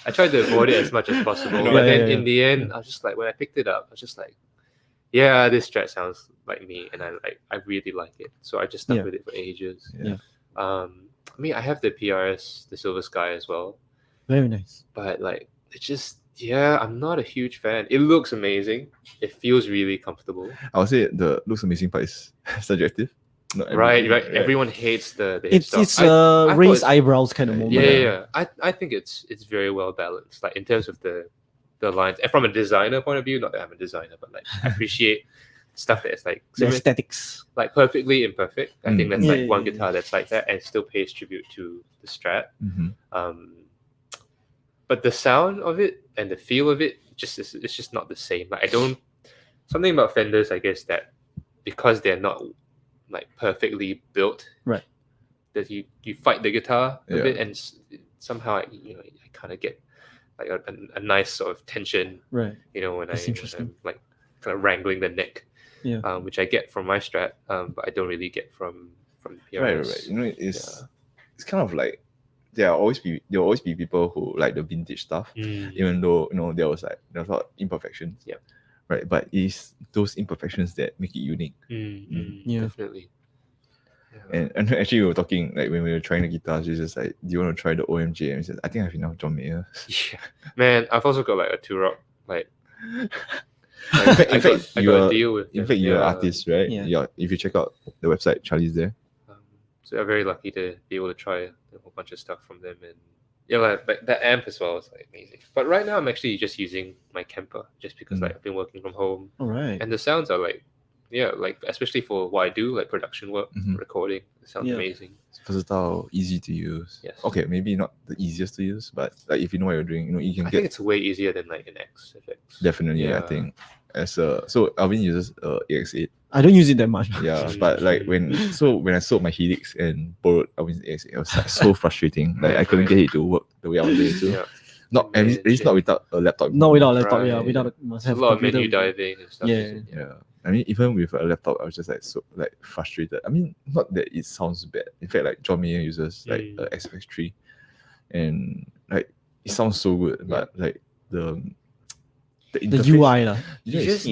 A: I tried to avoid it as much as possible, but then in the end, I was just like, when I picked it up, I was just like, yeah, this Strat sounds like me, and I really like it, so I just stuck with it for ages. I mean, I have the PRS, the Silver Sky as well.
B: Very nice.
A: But like, it's just, I'm not a huge fan. It looks amazing. It feels really comfortable.
C: I would say the looks amazing part is subjective.
A: Right. Everyone hates the hip stuff.
B: It's raised eyebrows kind of moment.
A: Yeah. I think it's very well balanced. Like in terms of the lines, and from a designer point of view, not that I'm a designer, but like I appreciate stuff that is like
B: the aesthetics,
A: like perfectly imperfect. I think that's like one guitar that's like that, and it still pays tribute to the Strat. But the sound of it and the feel of it it's just not the same. Like something about Fenders, I guess, that because they're not like perfectly built,
B: right,
A: that you fight the guitar a bit, and somehow I kind of get like a nice sort of tension,
B: right,
A: when I'm like kind of wrangling the neck,
B: yeah,
A: which I get from my Strat, but I don't really get from the PRS.
C: Right. It's kind of like there will always be people who like the vintage stuff, even though there was a lot of imperfections.
A: Yeah.
C: Right, but it's those imperfections that make it unique.
B: Yeah,
A: definitely.
C: Yeah. And actually, we were talking like when we were trying the guitars. We just like, do you want to try the OMJ? And he said, I think I have enough John Mayer.
A: Yeah, man. I've also got like a Turok. Like,
C: in fact,
A: you're
C: an artist, right? Yeah. If you check out the website, Charlie's there.
A: So I'm very lucky to be able to try a whole bunch of stuff from them, and like that amp as well is like amazing. But right now I'm actually just using my Kemper just because like I've been working from home.
B: All right.
A: And the sounds are like especially for what I do, like production work, recording, it sounds amazing.
C: It's versatile, easy to use.
A: Yes.
C: Okay, maybe not the easiest to use, but like if you know what you're doing, you can
A: I think it's way easier than like an X effects.
C: Definitely, I think. So Alvin uses AX8.
B: I don't use it that much.
C: Yeah, but like when I sold my Helix and borrowed Alvin's AX8, it was like so frustrating. Like I couldn't get it to work the way I wanted it to.
A: Yeah.
C: Not at least not without a laptop.
B: Not without a laptop,
A: right.
B: Without must have
A: a lot of
B: computer.
A: menu diving and stuff.
C: Yeah. I mean, even with a laptop, I was just like so like frustrated. I mean, not that it sounds bad. In fact, like John Mayer uses like a XFX3, and like it sounds so good, but like the
B: UI lah.
A: UX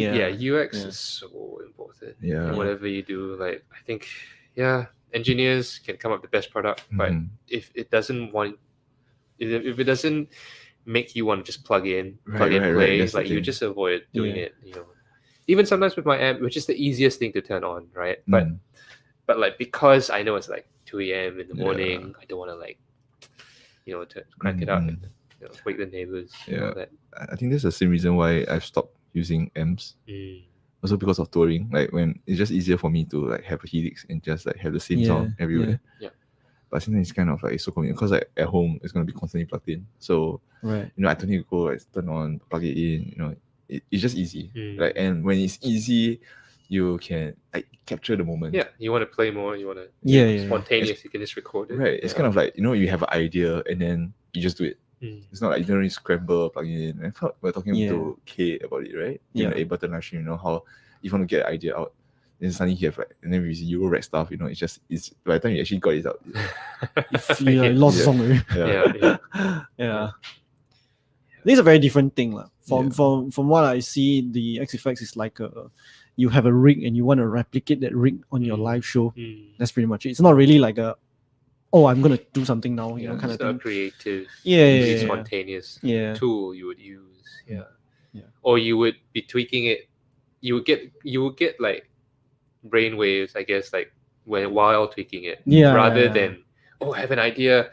A: is so important.
C: Yeah.
A: Whatever you do, like I think, engineers can come up with the best product, but if it doesn't make you want to just plug in, play, like you just avoid doing it. Even sometimes with my amp, which is the easiest thing to turn on, right? But like because I know it's like 2 a.m. in the morning, I don't want to like, to crank it up and wake the neighbors.
C: Yeah, I think that's the same reason why I've stopped using amps. Also because of touring, like when it's just easier for me to like have a Helix and just like have the same sound everywhere.
A: Yeah.
C: But sometimes it's kind of like it's so convenient because like at home it's gonna be constantly plugged in. So
B: right,
C: I don't need to go like turn on, plug it in. It's just easy. Like and when it's easy, you can like capture the moment.
A: Yeah, you want to play more. You want to spontaneous. You can just record it.
C: Right. It's kind of like you have an idea and then you just do it. It's not like you don't really scramble, plug it in. I thought we were talking to Kay about it, right? In the Ableton Livestream, how if you want to get an idea out, then suddenly you have like, and then we see Euro rack stuff, it's by the time you actually got it out.
B: You lost the song already.
A: Yeah.
B: This is a very different thing. From what I see, the XFX is like you have a rig and you want to replicate that rig on your live show. That's pretty much it. It's not really like I'm gonna do something now, kind of thing.
A: A creative, spontaneous tool you would use. Or you would be tweaking it. You would get like brainwaves, I guess, like while tweaking it. Rather than I have an idea.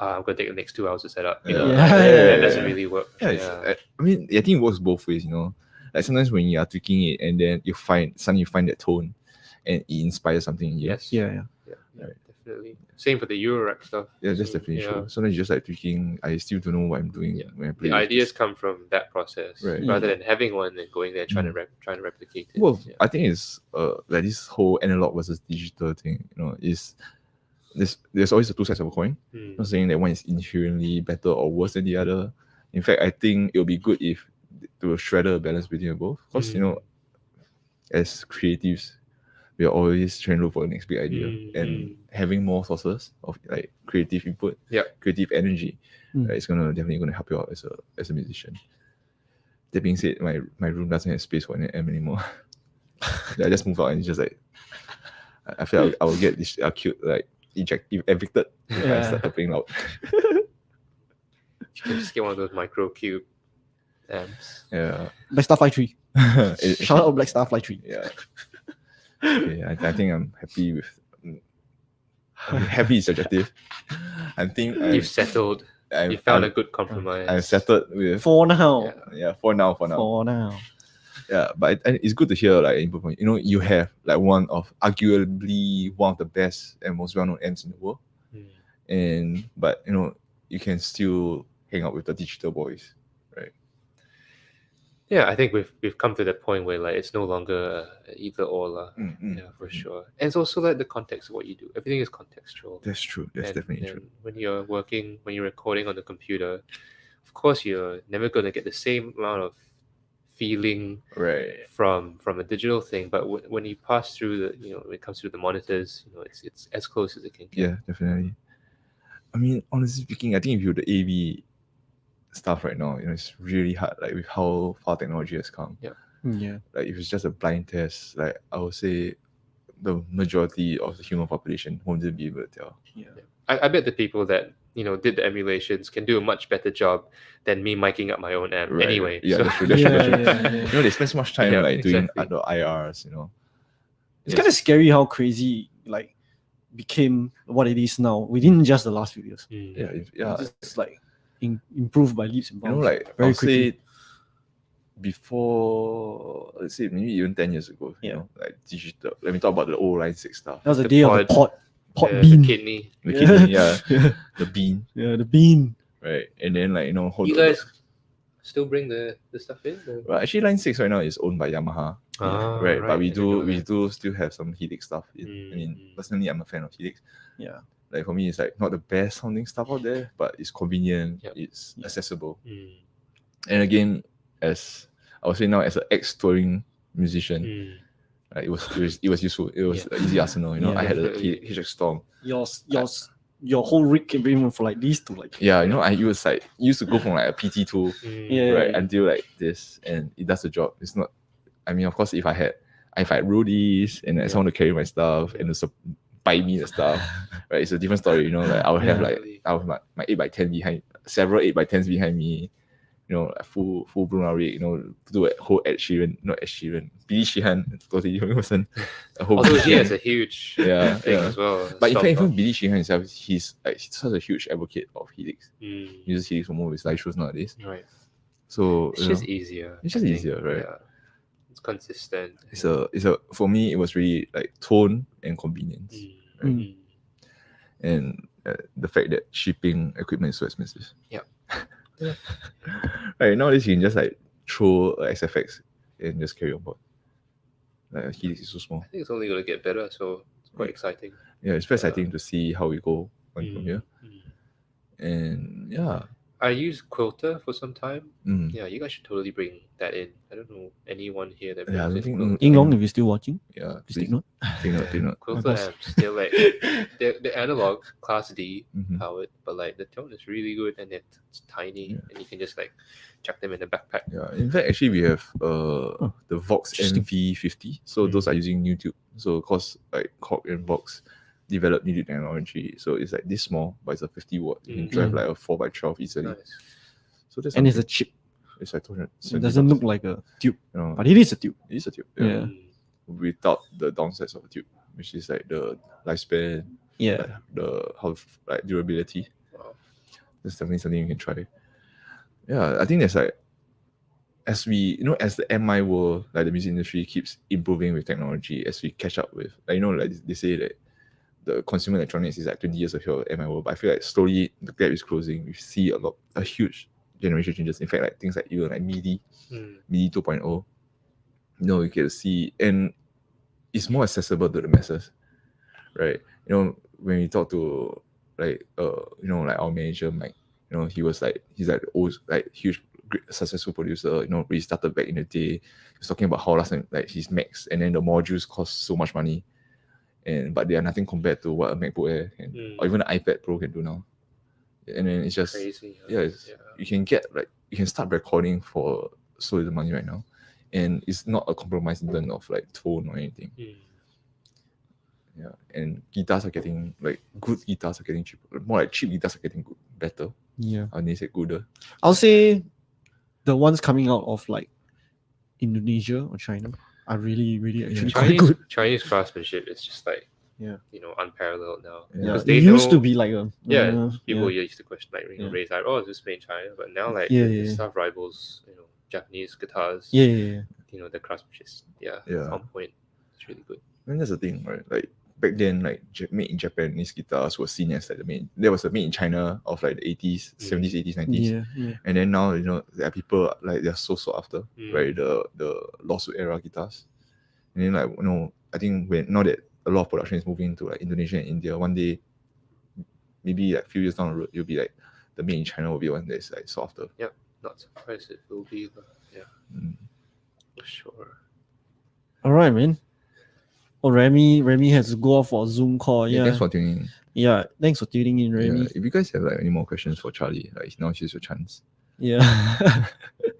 A: I'm gonna take the next 2 hours to set up. That doesn't really work.
C: I mean, I think it works both ways. Like sometimes when you are tweaking it and then suddenly you find that tone, and it inspires something in you.
A: Yes.
C: Right.
A: Definitely. Same for the Eurorack stuff.
C: Yeah, that's definitely true. Sometimes you just like tweaking. I still don't know what I'm doing when I play.
A: The ideas come from that process, rather than having one and going there trying to replicate it.
C: Well, I think it's like this whole analog versus digital thing. Is there's always the two sides of a coin. I'm not saying that one is inherently better or worse than the other. In fact, I think it'll be good if to shredder a balance between both. Because as creatives, we are always trying to look for the next big idea, and having more sources of like creative input, creative energy, it's definitely gonna help you out as a musician. That being said, my room doesn't have space for an amp anymore. I just move out and it's just like I feel I will get this cute like evicted if I start playing loud.
A: You can just get one of those micro cube amps.
C: Yeah.
B: Black Star Fly 3. Shout out Black Star Fly 3.
C: Yeah. Okay, I think I'm happy with. Happy is subjective. I think
A: you've settled. You found a good compromise.
C: I've settled with.
B: For now.
C: Yeah, for now.
B: For now.
C: Yeah, but it's good to hear like input. You have like arguably one of the best and most well-known amps in the world, but you can still hang out with the digital boys, right?
A: Yeah, I think we've come to that point where like it's no longer either or. Yeah, for sure. And it's also like the context of what you do. Everything is contextual.
C: That's true. That's definitely true.
A: When you're recording on the computer, of course you're never going to get the same amount of feeling from a digital thing. But when you pass through when it comes through the monitors, it's as close as it can get.
C: Yeah, definitely. I mean, honestly speaking, I think if you're the AV stuff right now, it's really hard, like with how far technology has come.
B: Yeah.
C: Like if it's just a blind test, like I would say the majority of the human population won't be able to tell.
B: Yeah.
A: I bet the people that did the emulations can do a much better job than me miking up my own amp anyway.
C: Yeah,
A: so.
C: That's true. Yeah. They spend so much time doing other IRs,
B: It's kind of scary how crazy like became what it is now within just the last few years.
C: It's
B: just like improved by leaps and bounds.
C: Like very quickly. Say before, let's say maybe even 10 years ago, like digital. Let me talk about the old Line 6 stuff.
B: That was the day of the pot
A: the
B: bean.
A: kidney.
C: The kidney, the bean.
B: Yeah, the bean.
C: Right, and then like
A: you guys still bring the stuff in?
C: Well, actually, Line 6 right now is owned by Yamaha. Right, but we do still have some Helix stuff. I mean, personally, I'm a fan of Helix.
B: Yeah.
C: Like for me, it's like not the best sounding stuff out there, but it's convenient, it's accessible. And again, as I would say now, as an ex-touring musician, it was useful. It was an easy arsenal. I had a HX Storm.
B: Your whole rig can be for like these two, like
C: I used to go from like a PT2 until like this, and it does the job. It's not. I mean, of course, if I had roadies and someone to carry my stuff and to buy me the stuff, right? It's a different story. Like I would have my 8x10 behind, several 8x10s behind me. A full Bruno rig, do a whole Billy Sheehan, totally different person.
A: Although he has a huge thing as well.
C: But in fact, even Billy Sheehan himself, he's such a huge advocate of Helix. He uses Helix for more of his live shows nowadays.
A: Right.
C: So
A: it's just easier.
C: It's just easier, right?
A: Yeah. It's consistent.
C: It's a for me, it was really like tone and convenience. Right? And the fact that shipping equipment is so expensive.
A: Yeah.
C: Right, nowadays you can just like throw SFX and just carry on board. Like Helix is so small.
A: I think it's only going to get better, so it's quite exciting.
C: Yeah, it's very exciting to see how we go from here. And
A: I used Quilter for some time.
C: Mm.
A: You guys should totally bring that in. I don't know anyone here that
C: I
A: brings
C: think
B: Ying Long, if you're still watching,
C: please
B: take note.
C: Take note.
A: Quilter amps, they're like they're analog, Class D powered, but like the tone is really good and it's tiny, and you can just like chuck them in the backpack.
C: Yeah, in fact, actually we have the Vox NV50. So those are using new tube. So of course, like Korg and Vox developed new technology. So it's like this small, but it's a 50 watt. You can drive like a 4x12 easily.
A: Nice.
C: So that's
B: It's a chip.
C: It's like 200.
B: It doesn't look like a tube, but it is a tube.
C: It is a tube.
B: Yeah.
C: Without the downsides of a tube, which is like the lifespan.
B: Yeah.
C: Like durability.
A: Wow.
C: That's definitely something you can try. Yeah, I think there's like as we as the MI world, like the music industry keeps improving with technology, as we catch up with like they say that the consumer electronics is like 20 years ahead of MI world, but I feel like slowly the gap is closing. We see a huge generation changes. In fact, like things like even like MIDI 2.0, you get to see, and it's more accessible to the masses, right? when we talked to like like our manager Mike, he's like old, like huge great successful producer, we started back in the day. He was talking about how last time like his Macs and then the modules cost so much money, but they are nothing compared to what a MacBook Air can, or even an iPad Pro can do now. And then it's just
A: crazy.
C: You can get you can start recording for so little money right now, and it's not a compromise in terms of like tone or anything. Yeah, and guitars are getting good guitars are getting cheaper. More like cheap guitars are getting better.
B: Yeah,
C: and they say gooder.
B: I'll say the ones coming out of like Indonesia or China are really actually quite good.
A: Chinese craftsmanship is just like
B: Yeah.
A: unparalleled now.
B: Yeah,
A: Because
B: it used to be like a
A: people used to question raise like, oh, is this made in China? But now like the stuff rivals Japanese guitars.
B: Yeah.
A: The craftsmanship it's on point. It's really good.
C: And that's the thing, right? Like back then, like made in Japanese guitars were seen as like there was a made in China of like the 80s, 70s, 80s, 90s.
B: Yeah.
C: And then now, there are people like they're so sought after, right? The lawsuit era guitars. And then like, I think now that a lot of production is moving to like Indonesia and India, one day, maybe like a few years down the road, you'll be like the made in China will be one that's like sought after.
A: Yep, not surprised it will be, but for sure.
B: All right, man. Oh, Remy has to go off for a Zoom call. Yeah.
C: Thanks for tuning in.
B: Yeah, thanks for tuning in, Remy.
C: If you guys have like any more questions for Charlie, like now here's your chance.
B: Yeah.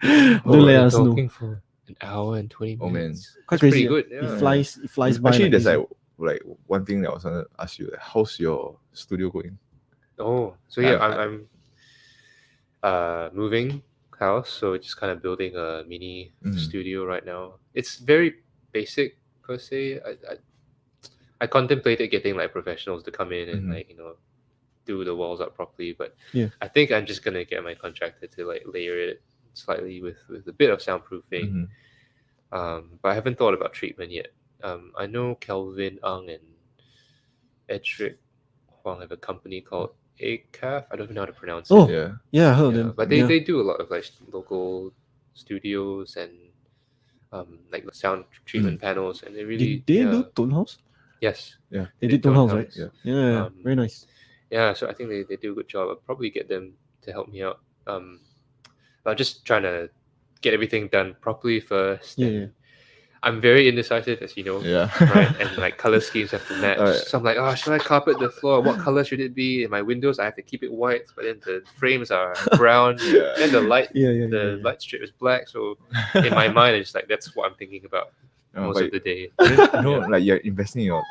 B: Do let us know.
A: Talking for an hour and 20 minutes.
C: Oh man,
B: quite crazy.
A: Pretty good.
B: Yeah. It flies by.
C: Actually, there's like one thing that I was gonna ask you. Like, how's your studio going?
A: Oh, so I'm moving house, so just kind of building a mini studio right now. It's very basic per se. I contemplated getting like professionals to come in and do the walls up properly, but I think I'm just gonna get my contractor to like layer it slightly with a bit of soundproofing. But I haven't thought about treatment yet. I know Kelvin Ang and Edric Huang have a company called ACAF. I don't even know how to pronounce it.
B: Yeah, I heard them.
A: But they do a lot of like local studios and like sound treatment panels, and they really
B: Did they do Tone House?
A: Yes.
B: Yeah. They did Tone House, right?
C: Yeah.
B: Very nice.
A: Yeah, so I think they do a good job. I'll probably get them to help me out. I'm just trying to get everything done properly first.
B: Yeah.
A: I'm very indecisive, as you know.
C: Yeah.
A: Right? And like color schemes have to match.
C: Right.
A: So I'm like, should I carpet the floor? What color should it be? In my windows, I have to keep it white, but then the frames are brown. And the light, light strip is black. So in my mind, it's like that's what I'm thinking about most of the day.
C: Like you're investing your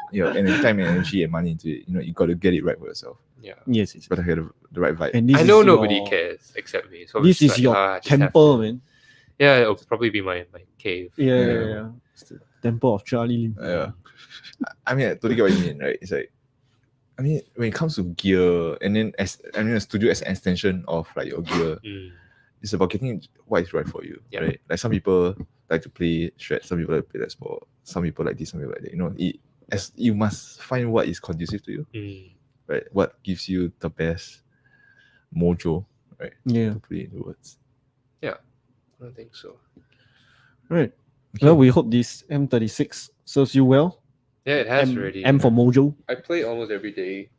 C: time, energy, and money into it. You got to get it right for yourself.
B: Yeah. Yes.
C: Got to get the right vibe.
B: And
A: I know nobody cares except me. So
B: this is your temple, man.
A: Yeah, it'll probably be my cave.
B: Yeah. It's the temple of Charlie Lim.
C: Yeah. I mean, I totally get what you mean, right? It's like, I mean, when it comes to gear, and then a studio as an extension of like your gear, it's about getting what is right for you, right? Like some people like to play Shred, some people like to play that sport, some people like this, some people like that. You must find what is conducive to you, right? What gives you the best mojo, right?
B: Yeah.
C: To play into words.
A: Yeah, I think so.
B: Right. Okay. Well, we hope this M36 serves you well.
A: Yeah, it has already.
B: M for Mojo.
A: I play almost every day.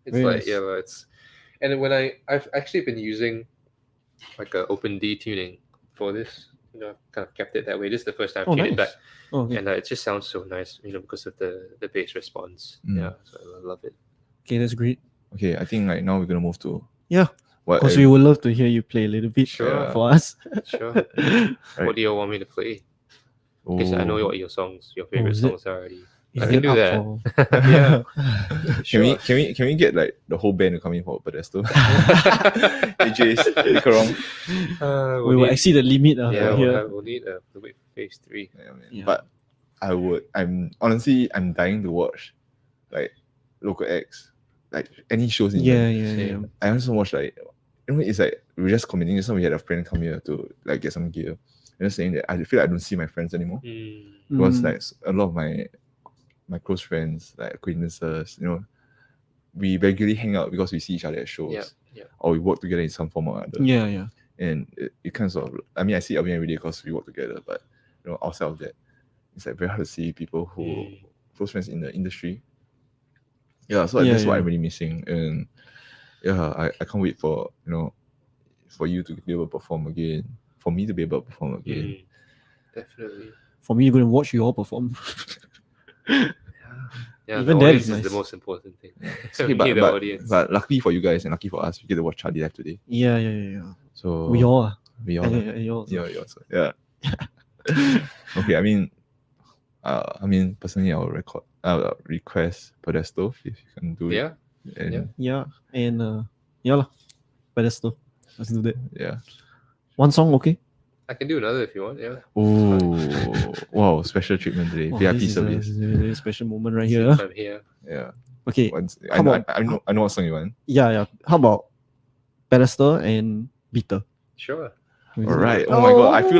A: It's
B: Very
A: like
B: nice.
A: and when I've actually been using like a open D tuning for this. I've kind of kept it that way. This is the first time I've tuned it back.
B: Okay.
A: And it just sounds so nice, because of the bass response. Yeah, so I love it.
B: Okay, that's great.
C: Okay, I think like now we're gonna move to
B: because we would love to hear you play a little bit for us.
A: Sure. What do you want me to play? Because I know what your favorite songs are already. I can do that.
C: Yeah. Can we get like the whole band to come in for Pedestal? DJs, wrong.
B: We will exceed the limit.
A: We'll need to wait for phase 3.
C: But I'm honestly dying to watch like local acts, like any shows in
B: Yeah.
C: I also watch like it's like we're just committing. Just now we had a friend come here to like get some gear. And just saying that I feel like I don't see my friends anymore. Because like a lot of my close friends, like acquaintances, we regularly hang out because we see each other at shows. Or we work together in some form or other.
B: Yeah.
C: And it kind of I see Alvin every day because we work together, but outside of that, it's like very hard to see people who close friends in the industry. Yeah, so that's what I'm really missing. And I can't wait for for you to be able to perform again. For me to be able to perform again.
A: Definitely.
B: For me to go and watch you all perform.
A: Yeah,
B: Even
A: the
B: that
A: audience
B: is
A: is
B: nice.
A: the most important thing.
C: Okay,
A: The audience.
C: but luckily for you guys and lucky for us, we get to watch Charlie live today.
B: Yeah.
C: So
B: We all are.
C: We all.
B: You also.
C: You also. Yeah. Okay. I mean, personally, I'll request Pedestal if you can do it.
B: Yeah. And Pedestal. Let's do that.
C: Yeah.
B: One song, okay?
A: I can do another if you want. Yeah.
C: Oh, wow! Special treatment today. VIP
B: this
C: service.
B: Is a very special moment right here.
A: Since I'm here.
C: Yeah.
B: Okay.
C: I know what song you want.
B: Yeah. How about Pedestal and Bitter?
A: Sure.
C: All right. Oh my god. I feel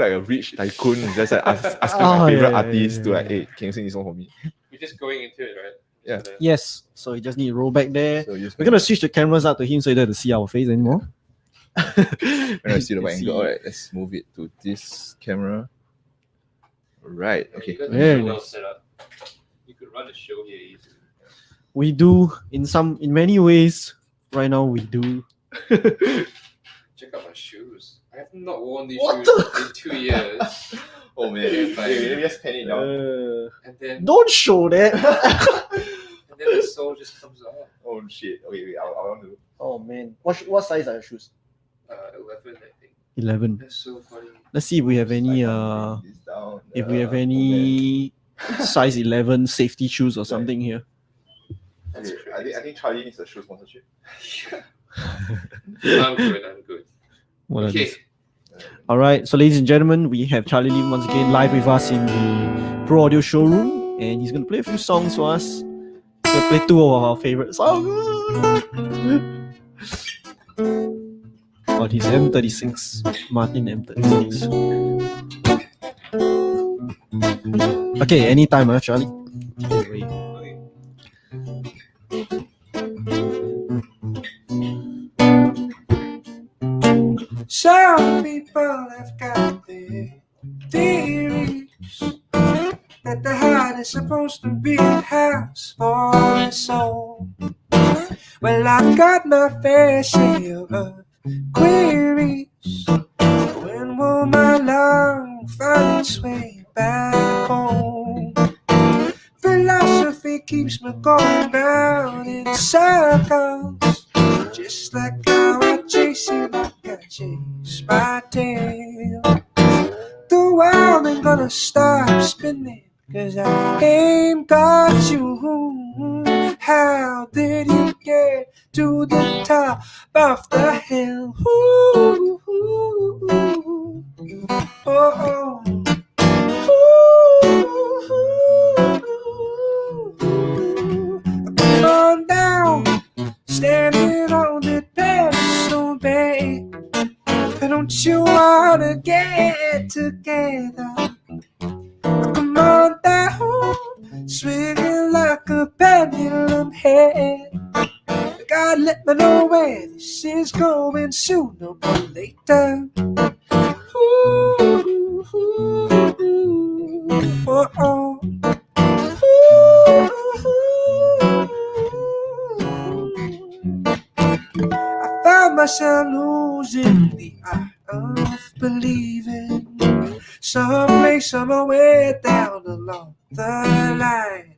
C: like a rich tycoon just like asking my favorite artist to like, hey, can you sing this song for me?
A: We're just going into it, right?
C: Yeah.
B: Yes. So you just need to roll back there.
C: So
B: We're gonna switch the cameras up to him so he doesn't see our face anymore.
C: When I see the right angle, all right, let's move it to this camera. All right. Okay.
B: Very
A: well
B: nice.
A: set up. You could run a show here easily.
B: We do in many ways. Right now we do.
A: Check out my shoes. I have not worn these shoes in 2 years.
C: Oh man, let me just pen it down.
A: And then
B: Don't show that.
A: and then the sole just comes off.
C: Oh shit. Wait, I want to.
B: Oh man. What size are your shoes?
A: 11, I think.
B: 11.
A: That's so funny.
B: Let's see if we have any size 11 safety shoes or something here.
A: That's
C: I think Charlie needs a shoe sponsorship.
A: I'm good.
B: What are
A: Okay.
B: these? All right, so ladies and gentlemen, we have Charlie Lim once again live with us in the Pro Audio showroom, and he's gonna play a few songs for us. He's gonna play 2 of our favorite songs on his M36, Martin M36. Okay, anytime, Charlie. Okay,
D: Some people have got their theories that the heart is supposed to be a house for the soul. Well, I've got my fair share of queries. When will my love find its way back home? Philosophy keeps me going round in circles, just like how I chase you like I chase my tail. The world ain't gonna stop spinning, 'cause I ain't got you. How did you get to the top of the hill? Ooh, ooh, ooh. Oh, oh. Come on down, standing on the pedestal, babe. Don't you wanna get together? Come on down, swinging like a pendulum head. God, let me know where this is going sooner or later. Ooh, ooh, ooh, oh, oh. I found myself losing the art of believing. Someplace, somewhere down along the line,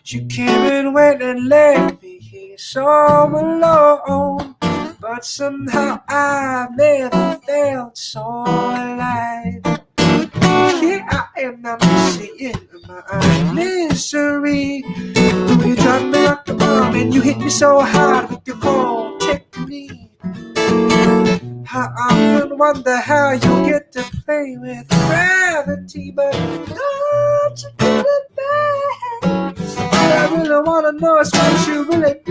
D: you came and went and left me here so alone. But somehow I've never felt so alive. Here I am now, seeing my misery. You dropped me like a bomb and you hit me so hard with your cold technique. I often wonder how you get to play with gravity, but don't you get it back? What I really wanna know is what you really do.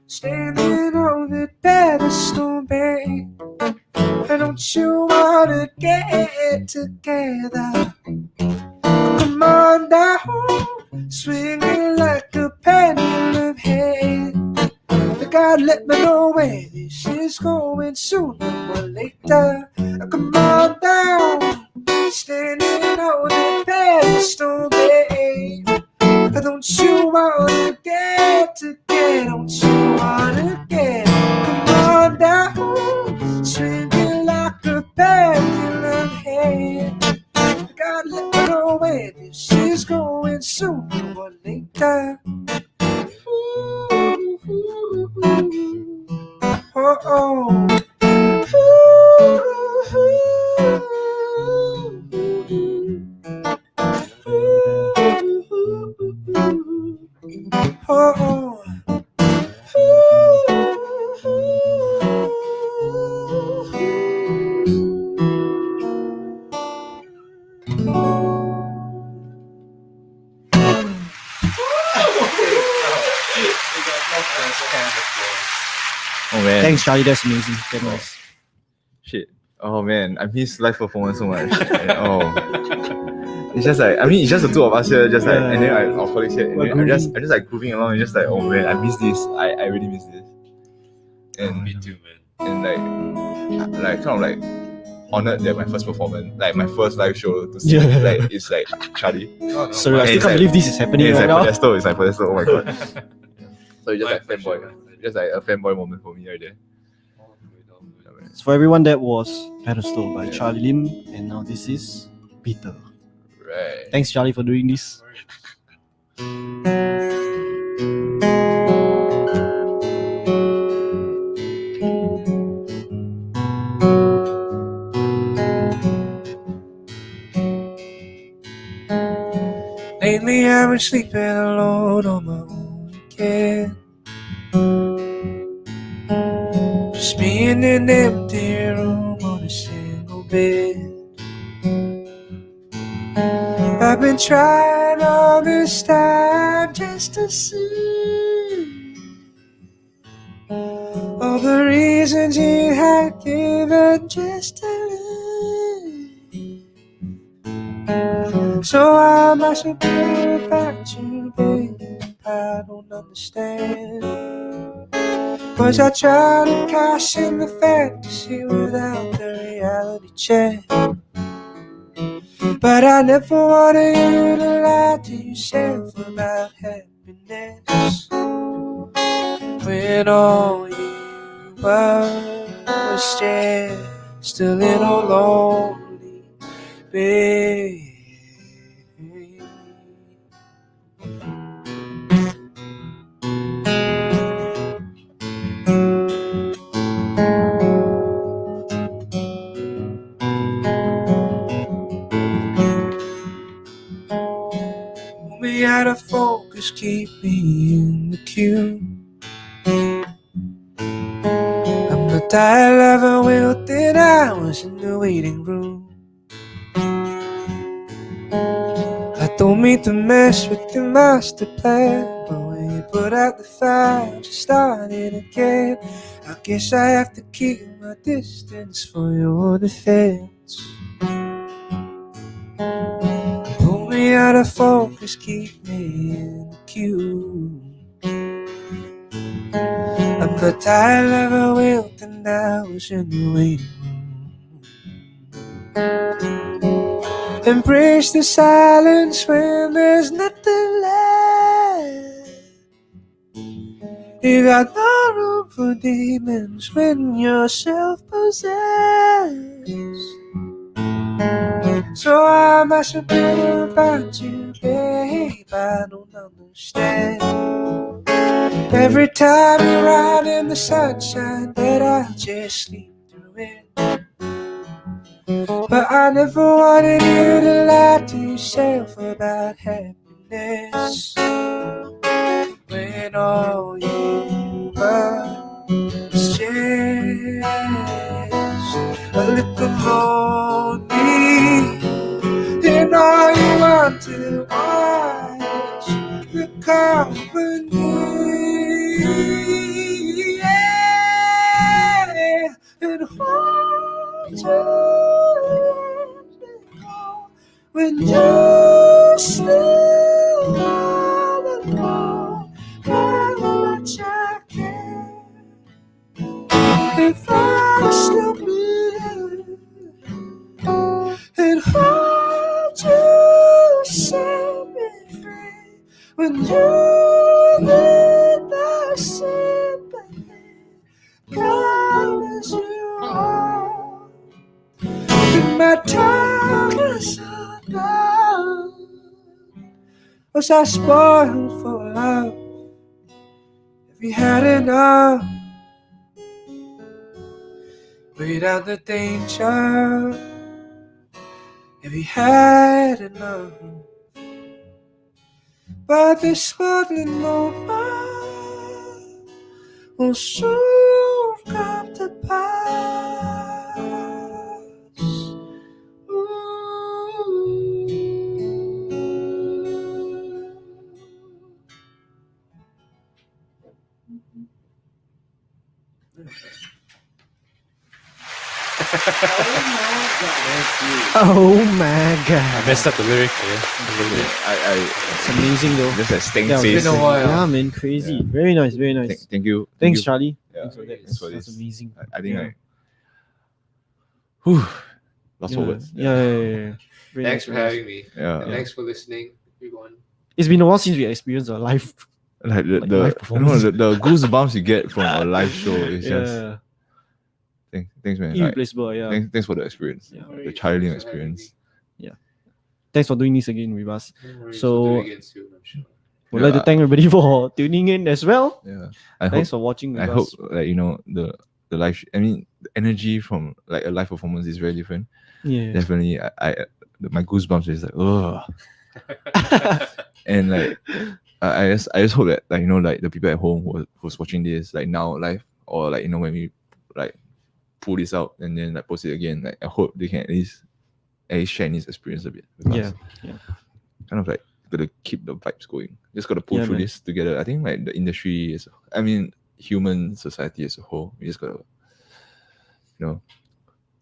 D: Standing on the pedestal, babe. And don't don't you wanna get together? Come on down, swinging like a pendulum head. God, let me know where this is going sooner or later. Come on down, standing on the pedestal, babe. Don't you wanna get together? Don't you wanna get? Come on down, swinging like a pendulum head. God, let me know where this is going sooner or later. Ooh, ooh, ooh. Oh, oh. Oh, oh.
C: Oh man.
B: Thanks, Charlie. That's amazing. Very nice.
C: Shit. Oh man, I miss live performance so much. It's just like, I mean, it's just the two of us here, just like, and then our colleagues here, and then I'm just like grooving along, and just like, oh man, I miss this. I really miss this. And
A: Me too, man.
C: And like kind of like honored that my first performance, like my first live show to see, like it's like Charlie.
A: Oh, no,
B: Sorry, I
C: And
B: still
C: it's
B: can't
C: like-
B: believe this is happening
C: It's
B: right
C: like
B: now.
C: Pedestal, it's like Pedestal, oh my god. So it's just
A: My
C: like
A: pleasure.
C: fanboy, just like a fanboy moment for me right there.
B: So for everyone, that was Pedestal by Charlie Lim, and now this is Bitter.
C: Right.
B: Thanks, Charlie, for doing this.
D: Lately I've been sleeping alone on my own again. Just me in an empty room on a single bed. I've been trying all this time just to see all the reasons you had given just to live. So I'm asking you about you, babe. I don't understand. 'Cause I try to cash in the fantasy without the reality check. But I never wanted you to lie to yourself about happiness, when all you were was just a little lonely, babe. Pull me out of focus, keep me in the queue. I'm the tired lover, wilted hours in the waiting room. I don't mean to mess with the master plan, but when you put out the fire, just start it again. I guess I have to keep my distance for your defense. Pull me out of focus, keep me in the queue. I'm the tired lover, wilting hours in the waiting room. Embrace the silence when there's nothing left. You got no room for demons when you're self-possessed. So I'm asking better about you, babe. I don't understand. Every time you're out in the sunshine, but I'll just sleep through it. But I never wanted you to lie to yourself about happiness, when all you were was just a little lonely, and all you wanted was the company, yeah. And hold you if I still be and hold you, set me free when you need the sympathy. Come as you are, in my darkness undone. Was I spoiled for love? If we had enough, without the danger. If we had enough, but this smuggling moment will soon come to pass.
B: Oh my god.
A: I messed up the lyric here.
B: It's amazing though.
C: Just a stank
B: Yeah,
C: face.
A: It's been a while.
B: Yeah, man, crazy. Very nice, very nice.
C: Thank you.
B: Thanks,
C: you.
B: Charlie.
C: Yeah,
B: Thanks for that.
C: thanks for
B: That's
C: this.
B: amazing.
C: I think
B: Yeah.
C: like, whew, lost for
B: Yeah.
C: words.
B: Yeah. Very
A: Thanks
B: nice,
A: for
B: very nice.
A: having me.
C: Yeah.
A: And thanks for listening, everyone.
B: It's been a while since we experienced a live.
C: Like the,
B: Like
C: the,
B: live
C: you know,
B: performance.
C: the goosebumps you get from a live show is just
B: Yeah.
C: thanks man. Like,
B: Irreplaceable. Yeah.
C: thanks for the experience.
B: Yeah.
C: The Charlie
A: Thanks for having
C: experience.
B: Thanks for doing this again with us.
A: me. No worries,
B: So-
A: we'll do it again soon, I'm sure.
B: We'd like to thank everybody for tuning in as well.
C: Yeah. I
B: Thanks
C: hope
B: for watching with
C: I
B: us.
C: hope like you know the live I mean the energy from like a live performance is very different.
B: Yeah.
C: Definitely my goosebumps is like oh and like I just hope that like you know like the people at home who's watching this like now live or like you know when we like pull this out and then like post it again, like I hope they can at least share this experience a bit.
B: Yeah.
C: Kind of like gotta keep the vibes going. Just gotta pull
B: Yeah,
C: through
B: man.
C: this together. I think like the industry is human society as a whole. We just gotta you know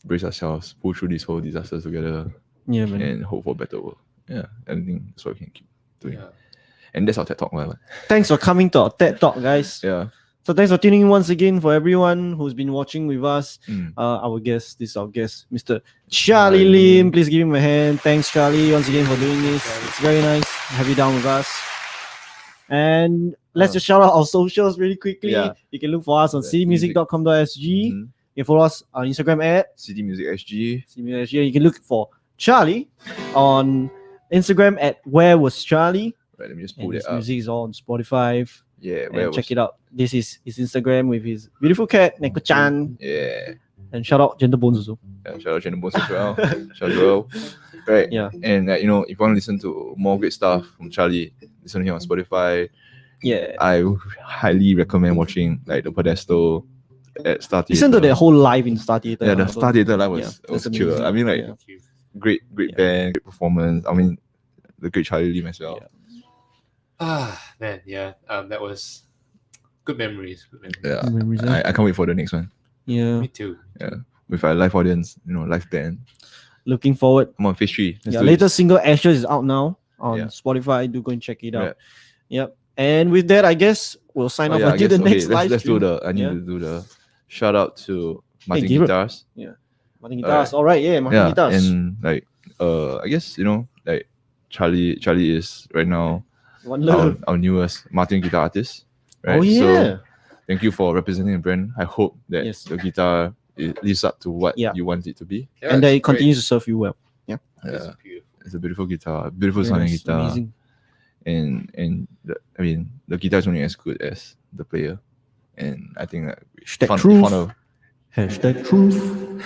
C: brace ourselves, pull through these whole disasters together
B: Yeah, man.
C: and hope for a better world. Yeah. I think that's what we can keep doing.
A: Yeah.
C: And that's our TED Talk, man.
B: Thanks for coming to our TED Talk, guys.
C: Yeah.
B: So thanks for tuning in once again for everyone who's been watching with us.
C: Mm.
B: Our guest, this is our guest, Mr. Charlie Lim. Please give him a hand. Thanks, Charlie, once again for doing this. It's very nice to have you down with us. And let's just shout out our socials really quickly.
C: Yeah.
B: You can look for us on citymusic.com.sg. You
C: Mhm.
B: can follow us on Instagram at
C: City Music SG.
B: citymusic. You can look for Charlie on Instagram at Where Was Charlie.
C: Right, let me just
B: And
C: pull
B: his
C: it up.
B: music is all on Spotify.
C: Yeah,
B: And check it out. This is his Instagram with his beautiful cat, Neko-chan.
C: Yeah.
B: And shout out Gentle Bones also.
C: Yeah, shout out Jenna Bones as well. Shout out Joel. Right.
B: Yeah.
C: And you know, if you want to listen to more great stuff from Charlie, listen to him on Spotify.
B: Yeah.
C: I highly recommend watching like the Pedestal at Star Theatre.
B: Listen to the whole live in Star Theatre.
C: Yeah, the Star Theatre live was
B: that's
C: killer.
B: amazing.
C: I mean, like
B: Yeah.
A: Thank you.
C: great
B: Yeah.
C: band, great performance. I mean, the great Charlie Lim as well.
B: Yeah.
A: Ah, man, yeah. That was good memories. Good memories.
C: Yeah.
B: Memories, huh?
C: I can't wait for the next one
B: Yeah.
A: Me too.
C: with our live audience, you know, live band.
B: Looking forward.
C: Come on, Phase 3. Let's
B: Yeah,
C: do
B: latest
C: this.
B: single Ashes is out now on
C: Yeah.
B: Spotify. Do go and check it out.
C: Yeah.
B: Yep. And with that, I guess we'll sign
C: Oh,
B: off
C: yeah, I
B: until
C: guess,
B: the next live
C: let's do
B: stream.
C: the. I need
B: Yeah.
C: to do the shout out to Martin
B: Gabriel.
C: Guitars.
B: Martin Guitars. All right. Yeah, Martin
C: Yeah,
B: Guitars.
C: and like I guess you know like Charlie is right now
B: One love.
C: our newest Martin guitar artist. Right.
B: Oh
C: So
B: yeah.
C: thank you for representing the brand. I hope that
B: Yes.
C: the guitar it lives up to what
B: Yeah.
C: you want it to be.
A: Yeah,
B: And that
A: it's
B: it continues to serve you well.
C: Yeah.
A: It's beautiful.
C: It's a beautiful guitar, beautiful
B: Very
C: sounding
B: nice,
C: guitar,
B: amazing.
C: and I mean the guitar is only as good as the player, and I think that
B: Hashtag
C: found
B: truth.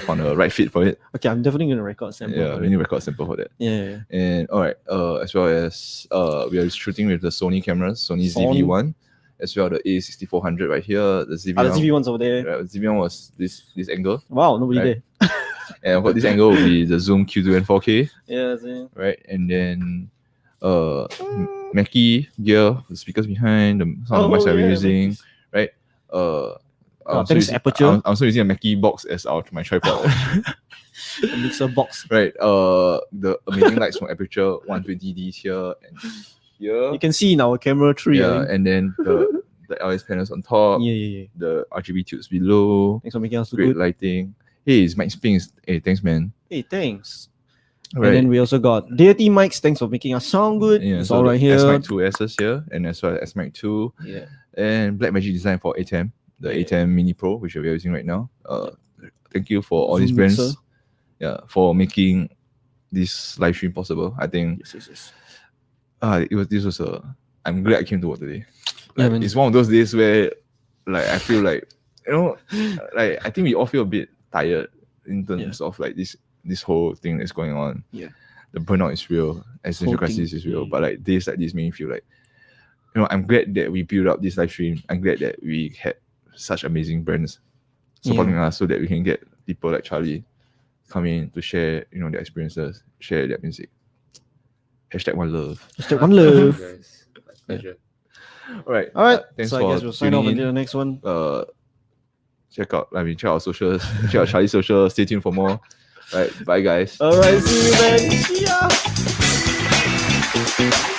C: found a right fit for it.
B: Okay, I'm definitely gonna record sample.
C: Yeah,
B: of
C: we
B: it.
C: need to record sample for that.
B: Yeah.
C: And all right, as well as we are shooting with the Sony cameras, Sony
B: Sony.
C: ZV-1, as well the A6400 right here, the ZV-1.
B: The ZV ones over there.
C: ZV-1 was this angle,
B: Wow, nobody
C: Right.
B: there.
C: and for this angle will be the Zoom Q2 and 4K,
B: Yeah, that's it.
C: right? And then Mackie gear, the speakers behind, the sound mics that we're using,
B: Mackie's.
C: right? I'm also
B: thanks,
C: using-
B: Aputure.
C: I'm also using a Mackie box as my tripod.
B: The mixer box.
C: Right. The amazing lights from Aputure 120D here and here.
B: You can see in our camera tree.
C: Yeah, and then the LS panels on top,
B: Yeah.
C: the RGB tubes below,
B: Thanks for making us look
C: great
B: good.
C: lighting. Hey, it's Mike Spinks. Hey, thanks, man.
B: Hey, thanks.
C: Right.
B: And then we also got Deity mics. Thanks for making us sound good.
C: Yeah,
B: It's
C: so
B: all
C: the
B: right here.
C: S-Mic 2S's here, and as well as S-Mic 2.
B: Yeah.
C: And Blackmagic design for ATEM, the ATEM Mini Pro, which we are using right now. Thank you for all these
B: Zoom
C: brands.
B: mixer.
C: Yeah, for making this live stream possible. I think
B: Yes.
C: I'm glad I came to work today.
B: Yeah, man.
C: It's one of those days where like I feel like, you know, like I think we all feel a bit tired in terms of like this whole thing that's going on.
B: Yeah.
C: The burnout is real, existential crisis is real. But like days like this make me feel like, you know, I'm glad that we built up this live stream. I'm glad that we had such amazing brands supporting us so that we can get people like Charlie come in to share, you know, their experiences, share their music. #1love.
B: #1love.
A: Guys, my pleasure.
C: All right. Thanks
B: So I
C: for
B: guess we'll sign off
C: tuning
B: until
C: in.
B: the next one.
C: Check out our socials. Check out Charlie's socials. Stay tuned for more. All right. Bye, guys.
B: All right. See you then. See ya.